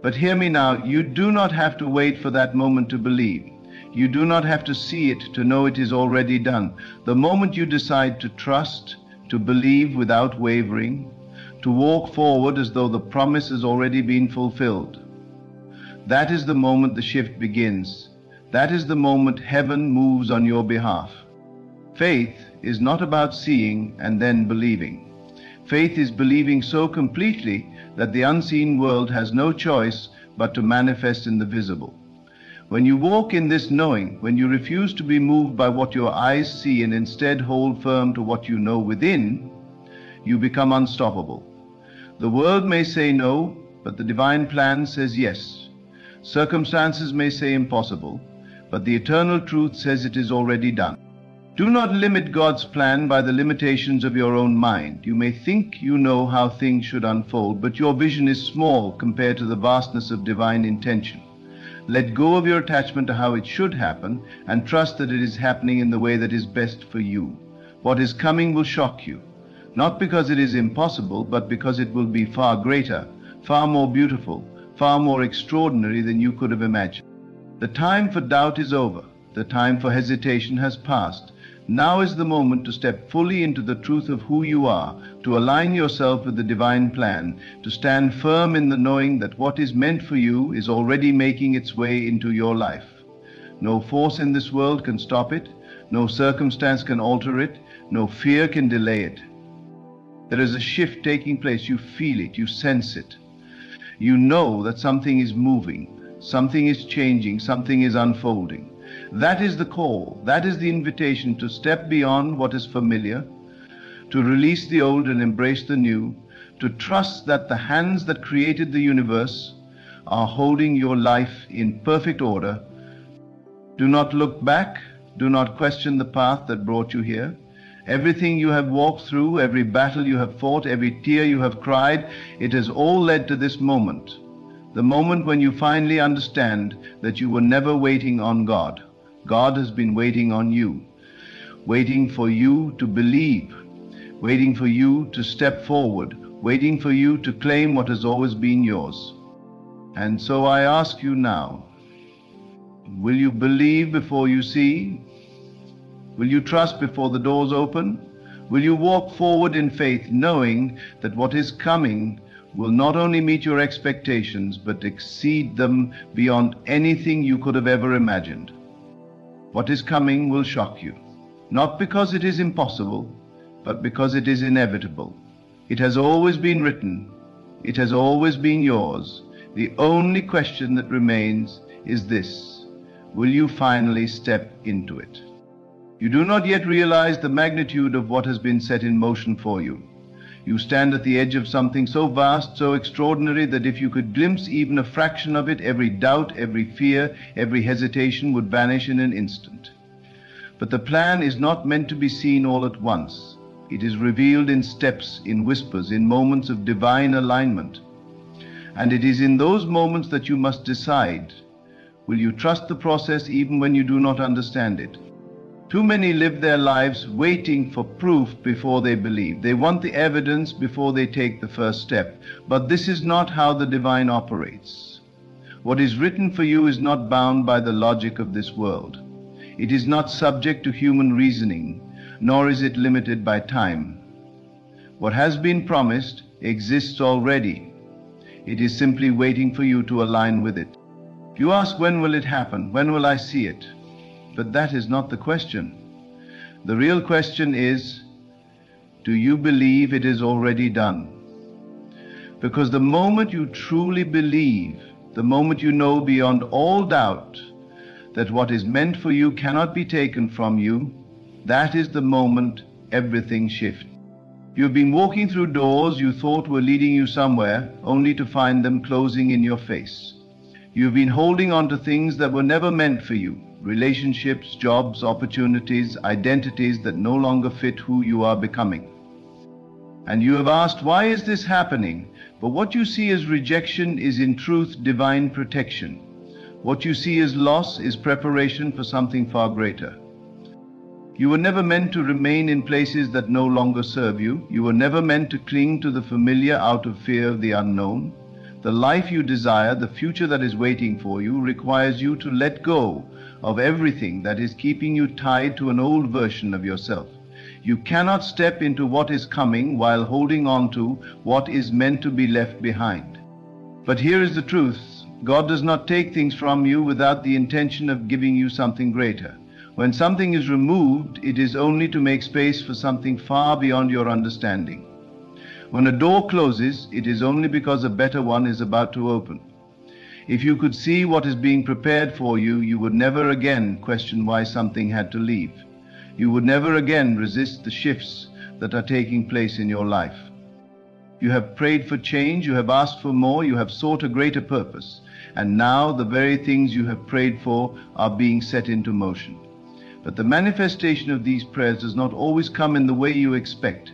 But hear me now, you do not have to wait for that moment to believe. You do not have to see it to know it is already done. The moment you decide to trust, to believe without wavering, to walk forward as though the promise has already been fulfilled, that is the moment the shift begins. That is the moment heaven moves on your behalf. Faith is not about seeing and then believing. Faith is believing so completely that the unseen world has no choice but to manifest in the visible. When you walk in this knowing, when you refuse to be moved by what your eyes see and instead hold firm to what you know within, you become unstoppable. The world may say no, but the divine plan says yes. Circumstances may say impossible, but the eternal truth says it is already done. Do not limit God's plan by the limitations of your own mind. You may think you know how things should unfold, but your vision is small compared to the vastness of divine intention. Let go of your attachment to how it should happen and trust that it is happening in the way that is best for you. What is coming will shock you, not because it is impossible, but because it will be far greater, far more beautiful, far more extraordinary than you could have imagined. The time for doubt is over. The time for hesitation has passed. Now is the moment to step fully into the truth of who you are, to align yourself with the divine plan, to stand firm in the knowing that what is meant for you is already making its way into your life. No force in this world can stop it, no circumstance can alter it, no fear can delay it. There is a shift taking place. You feel it, you sense it. You know that something is moving, something is changing, something is unfolding. That is the call, that is the invitation to step beyond what is familiar, to release the old and embrace the new, to trust that the hands that created the universe are holding your life in perfect order. Do not look back, do not question the path that brought you here. Everything you have walked through, every battle you have fought, every tear you have cried, it has all led to this moment. The moment when you finally understand that you were never waiting on God. God has been waiting on you, waiting for you to believe, waiting for you to step forward, waiting for you to claim what has always been yours. And so I ask you now, will you believe before you see? Will you trust before the doors open? Will you walk forward in faith, knowing that what is coming will not only meet your expectations, but exceed them beyond anything you could have ever imagined? What is coming will shock you, not because it is impossible, but because it is inevitable. It has always been written. It has always been yours. The only question that remains is this: will you finally step into it? You do not yet realize the magnitude of what has been set in motion for you. You stand at the edge of something so vast, so extraordinary, that if you could glimpse even a fraction of it, every doubt, every fear, every hesitation would vanish in an instant. But the plan is not meant to be seen all at once. It is revealed in steps, in whispers, in moments of divine alignment. And it is in those moments that you must decide, will you trust the process even when you do not understand it? Too many live their lives waiting for proof before they believe. They want the evidence before they take the first step. But this is not how the divine operates. What is written for you is not bound by the logic of this world. It is not subject to human reasoning, nor is it limited by time. What has been promised exists already. It is simply waiting for you to align with it. You ask, when will it happen? When will I see it? But that is not the question. The real question is, do you believe it is already done? Because the moment you truly believe, the moment you know beyond all doubt that what is meant for you cannot be taken from you, that is the moment everything shifts. You've been walking through doors you thought were leading you somewhere, only to find them closing in your face. You've been holding on to things that were never meant for you, relationships, jobs, opportunities, identities that no longer fit who you are becoming. And you have asked, why is this happening? But what you see as rejection is in truth divine protection. What you see as loss is preparation for something far greater. You were never meant to remain in places that no longer serve you. You were never meant to cling to the familiar out of fear of the unknown. The life you desire, the future that is waiting for you, requires you to let go of everything that is keeping you tied to an old version of yourself. You cannot step into what is coming while holding on to what is meant to be left behind. But here is the truth. God does not take things from you without the intention of giving you something greater. When something is removed, it is only to make space for something far beyond your understanding. When a door closes, it is only because a better one is about to open. If you could see what is being prepared for you, you would never again question why something had to leave. You would never again resist the shifts that are taking place in your life. You have prayed for change, you have asked for more, you have sought a greater purpose, and now the very things you have prayed for are being set into motion. But the manifestation of these prayers does not always come in the way you expect.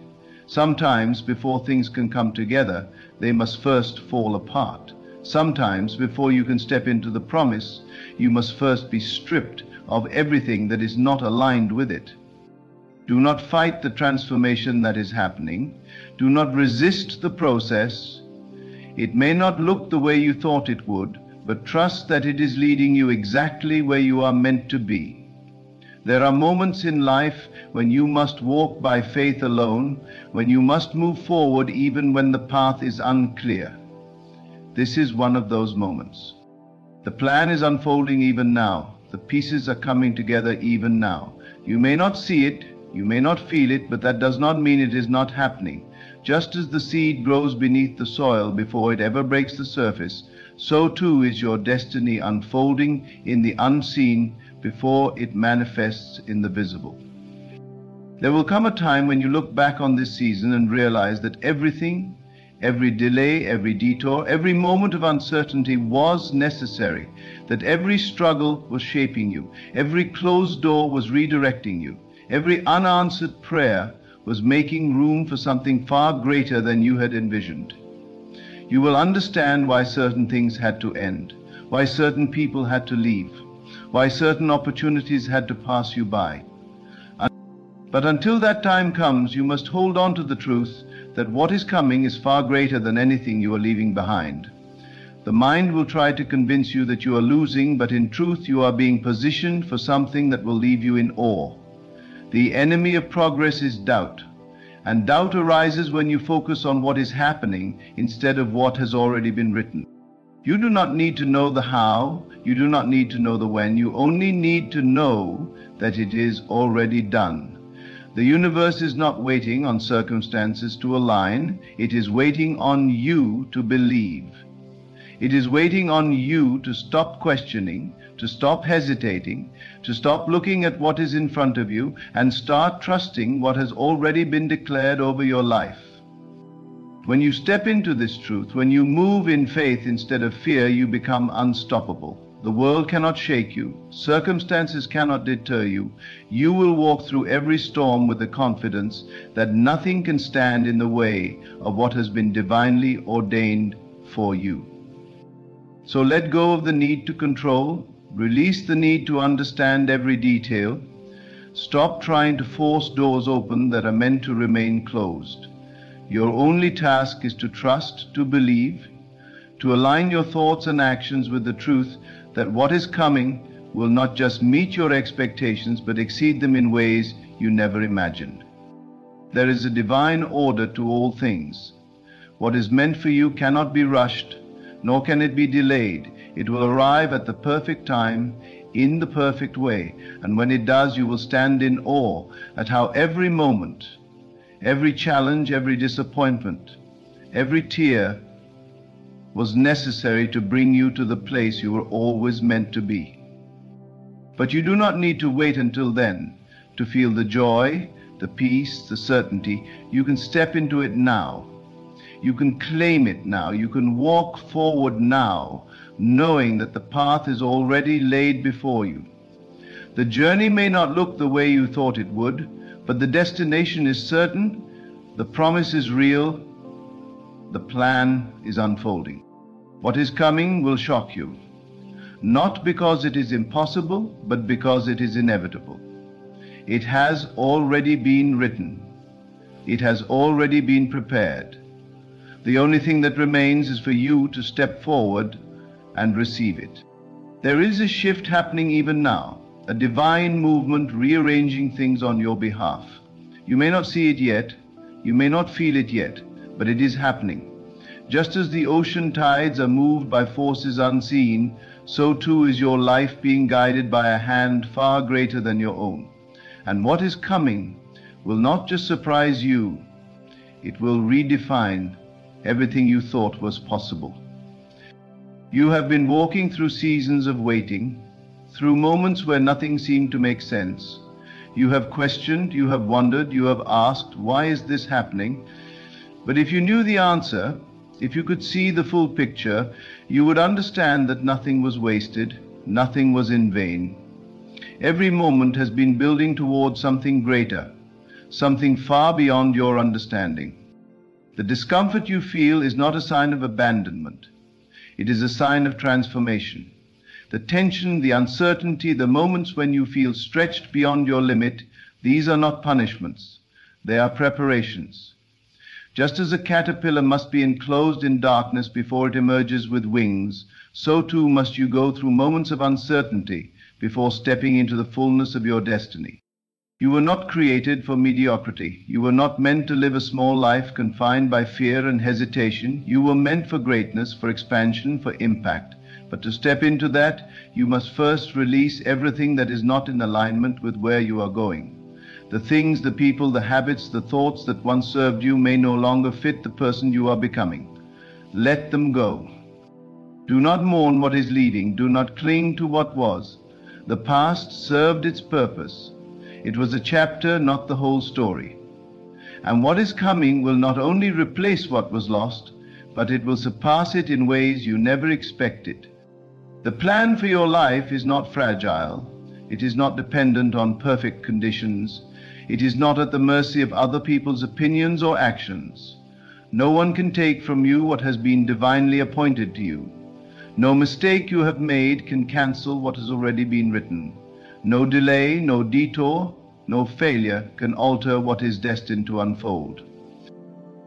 Sometimes, before things can come together, they must first fall apart. Sometimes, before you can step into the promise, you must first be stripped of everything that is not aligned with it. Do not fight the transformation that is happening. Do not resist the process. It may not look the way you thought it would, but trust that it is leading you exactly where you are meant to be. There are moments in life when you must walk by faith alone, when you must move forward even when the path is unclear. This is one of those moments. The plan is unfolding even now. The pieces are coming together even now. You may not see it, you may not feel it, but that does not mean it is not happening. Just as the seed grows beneath the soil before it ever breaks the surface, so too is your destiny unfolding in the unseen before it manifests in the visible. There will come a time when you look back on this season and realize that everything, every delay, every detour, every moment of uncertainty was necessary, that every struggle was shaping you, every closed door was redirecting you, every unanswered prayer was making room for something far greater than you had envisioned. You will understand why certain things had to end, why certain people had to leave, why certain opportunities had to pass you by. But until that time comes, you must hold on to the truth that what is coming is far greater than anything you are leaving behind. The mind will try to convince you that you are losing, but in truth you are being positioned for something that will leave you in awe. The enemy of progress is doubt, and doubt arises when you focus on what is happening instead of what has already been written. You do not need to know the how, you do not need to know the when, you only need to know that it is already done. The universe is not waiting on circumstances to align, it is waiting on you to believe. It is waiting on you to stop questioning, to stop hesitating, to stop looking at what is in front of you and start trusting what has already been declared over your life. When you step into this truth, when you move in faith instead of fear, you become unstoppable. The world cannot shake you. Circumstances cannot deter you. You will walk through every storm with the confidence that nothing can stand in the way of what has been divinely ordained for you. So let go of the need to control. Release the need to understand every detail. Stop trying to force doors open that are meant to remain closed. Your only task is to trust, to believe, to align your thoughts and actions with the truth that what is coming will not just meet your expectations but exceed them in ways you never imagined. There is a divine order to all things. What is meant for you cannot be rushed, nor can it be delayed. It will arrive at the perfect time, in the perfect way, and when it does, you will stand in awe at how every moment, every challenge, every disappointment, every tear was necessary to bring you to the place you were always meant to be. But you do not need to wait until then to feel the joy, the peace, the certainty. You can step into it now. You can claim it now. You can walk forward now, knowing that the path is already laid before you. The journey may not look the way you thought it would, but the destination is certain, the promise is real, the plan is unfolding. What is coming will shock you, not because it is impossible, but because it is inevitable. It has already been written. It has already been prepared. The only thing that remains is for you to step forward and receive it. There is a shift happening even now, a divine movement rearranging things on your behalf. You may not see it yet, you may not feel it yet, but it is happening. Just as the ocean tides are moved by forces unseen, so too is your life being guided by a hand far greater than your own. And what is coming will not just surprise you, it will redefine everything you thought was possible. You have been walking through seasons of waiting, through moments where nothing seemed to make sense. You have questioned, you have wondered, you have asked, why is this happening? But if you knew the answer, if you could see the full picture, you would understand that nothing was wasted, nothing was in vain. Every moment has been building towards something greater, something far beyond your understanding. The discomfort you feel is not a sign of abandonment. It is a sign of transformation. The tension, the uncertainty, the moments when you feel stretched beyond your limit, these are not punishments. They are preparations. Just as a caterpillar must be enclosed in darkness before it emerges with wings, so too must you go through moments of uncertainty before stepping into the fullness of your destiny. You were not created for mediocrity. You were not meant to live a small life confined by fear and hesitation. You were meant for greatness, for expansion, for impact. But to step into that, you must first release everything that is not in alignment with where you are going. The things, the people, the habits, the thoughts that once served you may no longer fit the person you are becoming. Let them go. Do not mourn what is leaving. Do not cling to what was. The past served its purpose. It was a chapter, not the whole story. And what is coming will not only replace what was lost, but it will surpass it in ways you never expected. The plan for your life is not fragile. It is not dependent on perfect conditions. It is not at the mercy of other people's opinions or actions. No one can take from you what has been divinely appointed to you. No mistake you have made can cancel what has already been written. No delay, no detour, no failure can alter what is destined to unfold.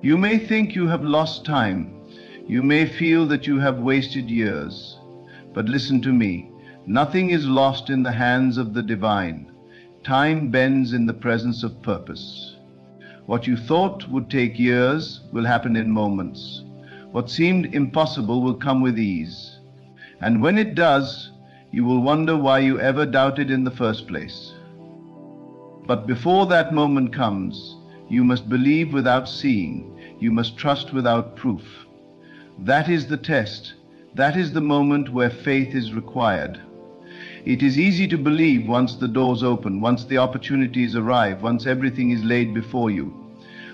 You may think you have lost time. You may feel that you have wasted years. But listen to me. Nothing is lost in the hands of the divine. Time bends in the presence of purpose. What you thought would take years will happen in moments. What seemed impossible will come with ease. And when it does, you will wonder why you ever doubted in the first place. But before that moment comes, you must believe without seeing. You must trust without proof. That is the test. That is the moment where faith is required. It is easy to believe once the doors open, once the opportunities arrive, once everything is laid before you.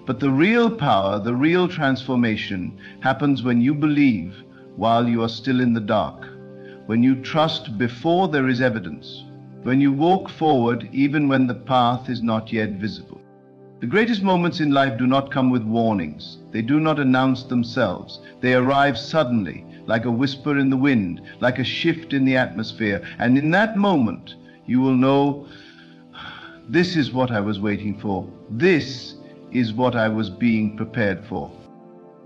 But the real power, the real transformation happens when you believe while you are still in the dark, when you trust before there is evidence, when you walk forward even when the path is not yet visible. The greatest moments in life do not come with warnings. They do not announce themselves. They arrive suddenly, like a whisper in the wind, like a shift in the atmosphere. And in that moment, you will know, this is what I was waiting for. This is what I was being prepared for.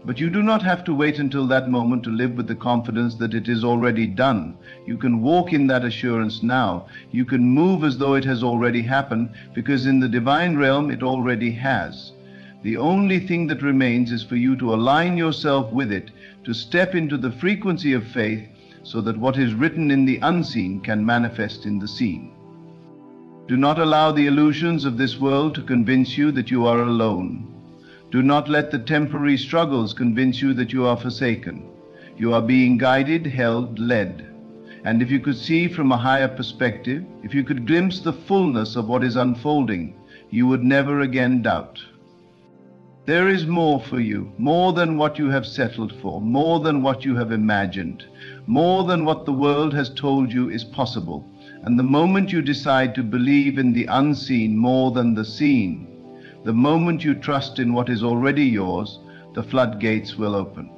But you do not have to wait until that moment to live with the confidence that it is already done. You can walk in that assurance now. You can move as though it has already happened, because in the divine realm it already has. The only thing that remains is for you to align yourself with it, to step into the frequency of faith, so that what is written in the unseen can manifest in the seen. Do not allow the illusions of this world to convince you that you are alone. Do not let the temporary struggles convince you that you are forsaken. You are being guided, held, led. And if you could see from a higher perspective, if you could glimpse the fullness of what is unfolding, you would never again doubt. There is more for you, more than what you have settled for, more than what you have imagined, more than what the world has told you is possible. And the moment you decide to believe in the unseen more than the seen, the moment you trust in what is already yours, the floodgates will open.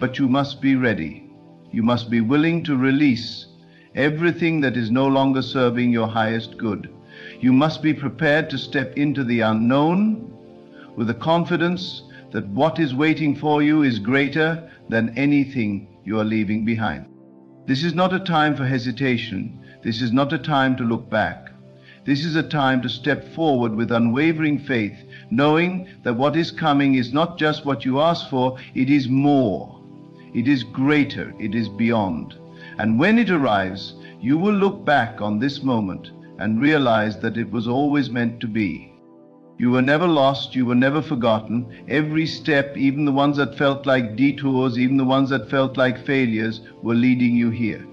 But you must be ready. You must be willing to release everything that is no longer serving your highest good. You must be prepared to step into the unknown with the confidence that what is waiting for you is greater than anything you are leaving behind. This is not a time for hesitation. This is not a time to look back. This is a time to step forward with unwavering faith, knowing that what is coming is not just what you asked for, it is more. It is greater, it is beyond. And when it arrives, you will look back on this moment and realize that it was always meant to be. You were never lost, you were never forgotten. Every step, even the ones that felt like detours, even the ones that felt like failures, were leading you here.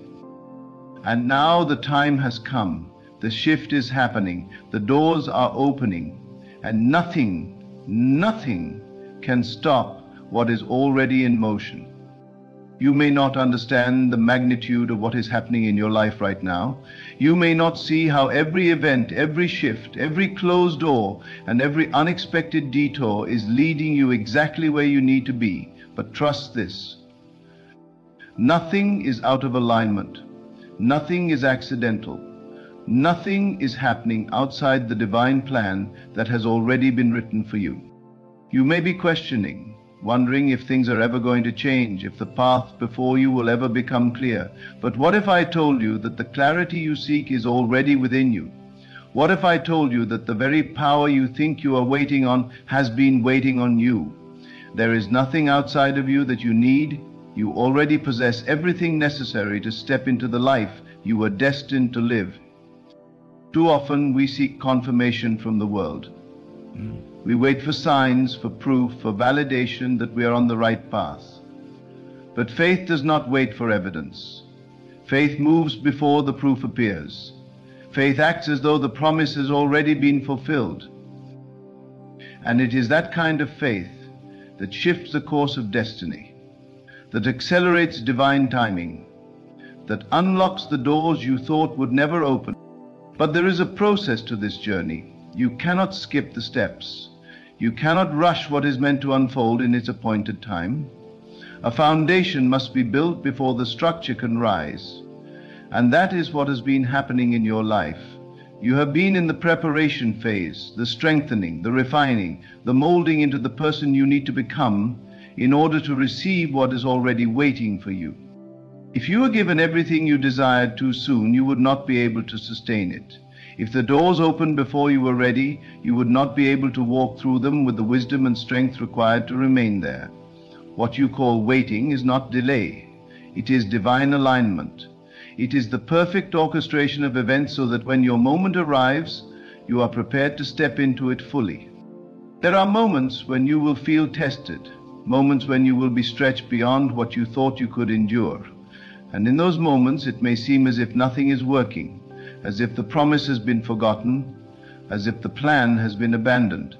And now the time has come. The shift is happening. The doors are opening. And nothing can stop what is already in motion. You may not understand the magnitude of what is happening in your life right now. You may not see how every event, every shift, every closed door, and every unexpected detour is leading you exactly where you need to be. But trust this. Nothing is out of alignment. Nothing is accidental. Nothing is happening outside the divine plan that has already been written for you. You may be questioning, wondering if things are ever going to change, if the path before you will ever become clear. But what if I told you that the clarity you seek is already within you? What if I told you that the very power you think you are waiting on has been waiting on you? There is nothing outside of you that you need. You already possess everything necessary to step into the life you were destined to live. Too often we seek confirmation from the world. We wait for signs, for proof, for validation that we are on the right path. But faith does not wait for evidence. Faith moves before the proof appears. Faith acts as though the promise has already been fulfilled. And it is that kind of faith that shifts the course of destiny, that accelerates divine timing, that unlocks the doors you thought would never open. But there is a process to this journey. You cannot skip the steps. You cannot rush what is meant to unfold in its appointed time. A foundation must be built before the structure can rise. And that is what has been happening in your life. You have been in the preparation phase, the strengthening, the refining, the molding into the person you need to become in order to receive what is already waiting for you. If you were given everything you desired too soon, you would not be able to sustain it. If the doors opened before you were ready, you would not be able to walk through them with the wisdom and strength required to remain there. What you call waiting is not delay. It is divine alignment. It is the perfect orchestration of events so that when your moment arrives, you are prepared to step into it fully. There are moments when you will feel tested, moments when you will be stretched beyond what you thought you could endure. And in those moments, it may seem as if nothing is working, as if the promise has been forgotten, as if the plan has been abandoned.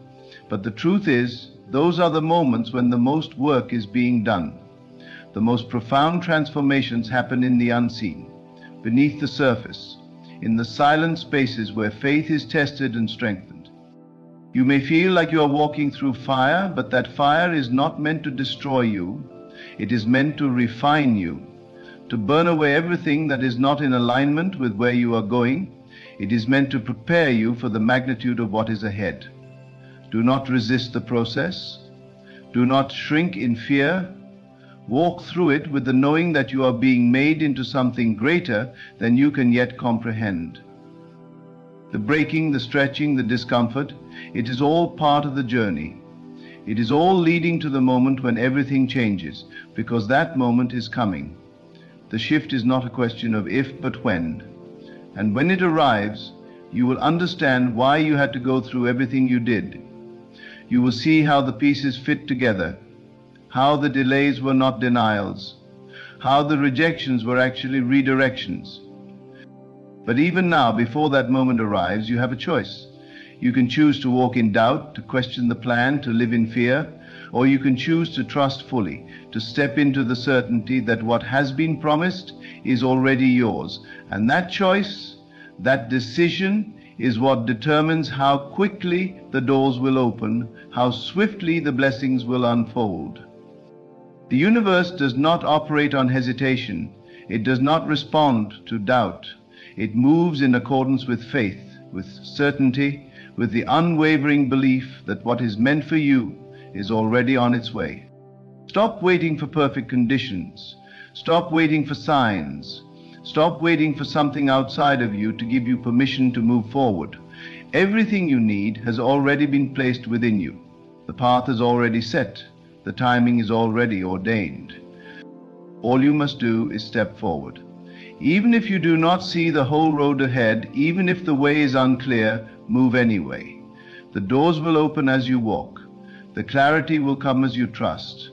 But the truth is, those are the moments when the most work is being done. The most profound transformations happen in the unseen, beneath the surface, in the silent spaces where faith is tested and strengthened. You may feel like you are walking through fire, but that fire is not meant to destroy you. It is meant to refine you, to burn away everything that is not in alignment with where you are going. It is meant to prepare you for the magnitude of what is ahead. Do not resist the process. Do not shrink in fear. Walk through it with the knowing that you are being made into something greater than you can yet comprehend. The breaking, the stretching, the discomfort, it is all part of the journey. It is all leading to the moment when everything changes, because that moment is coming. The shift is not a question of if, but when. And when it arrives, you will understand why you had to go through everything you did. You will see how the pieces fit together, how the delays were not denials, how the rejections were actually redirections. But even now, before that moment arrives, you have a choice. You can choose to walk in doubt, to question the plan, to live in fear, or you can choose to trust fully, to step into the certainty that what has been promised is already yours. And that choice, that decision, is what determines how quickly the doors will open, how swiftly the blessings will unfold. The universe does not operate on hesitation. It does not respond to doubt. It moves in accordance with faith, with certainty, with the unwavering belief that what is meant for you is already on its way. Stop waiting for perfect conditions. Stop waiting for signs. Stop waiting for something outside of you to give you permission to move forward. Everything you need has already been placed within you. The path is already set. The timing is already ordained. All you must do is step forward. Even if you do not see the whole road ahead, even if the way is unclear, move anyway. The doors will open as you walk. The clarity will come as you trust.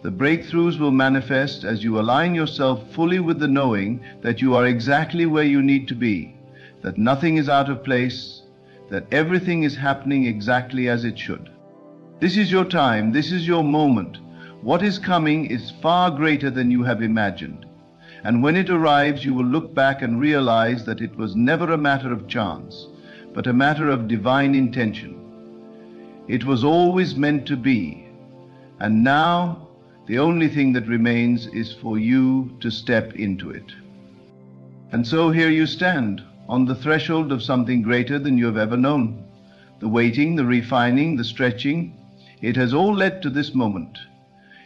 The breakthroughs will manifest as you align yourself fully with the knowing that you are exactly where you need to be, that nothing is out of place, that everything is happening exactly as it should. This is your time. This is your moment. What is coming is far greater than you have imagined. And when it arrives, you will look back and realize that it was never a matter of chance, but a matter of divine intention. It was always meant to be. And now, the only thing that remains is for you to step into it. And so here you stand, on the threshold of something greater than you have ever known. The waiting, the refining, the stretching, it has all led to this moment.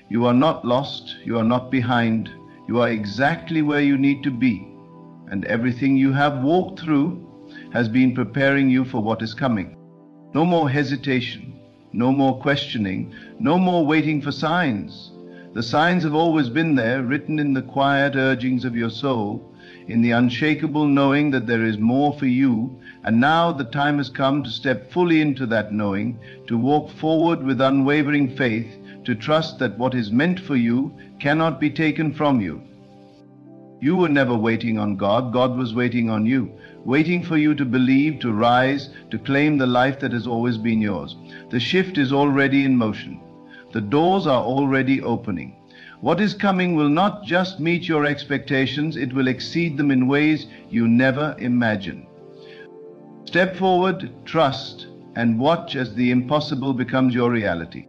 You are not lost, you are not behind, you are exactly where you need to be. And everything you have walked through has been preparing you for what is coming. No more hesitation, no more questioning, no more waiting for signs. The signs have always been there, written in the quiet urgings of your soul, in the unshakable knowing that there is more for you, and now the time has come to step fully into that knowing, to walk forward with unwavering faith, to trust that what is meant for you cannot be taken from you. You were never waiting on God. God was waiting on you, waiting for you to believe, to rise, to claim the life that has always been yours. The shift is already in motion. The doors are already opening. What is coming will not just meet your expectations, it will exceed them in ways you never imagined. Step forward, trust, and watch as the impossible becomes your reality.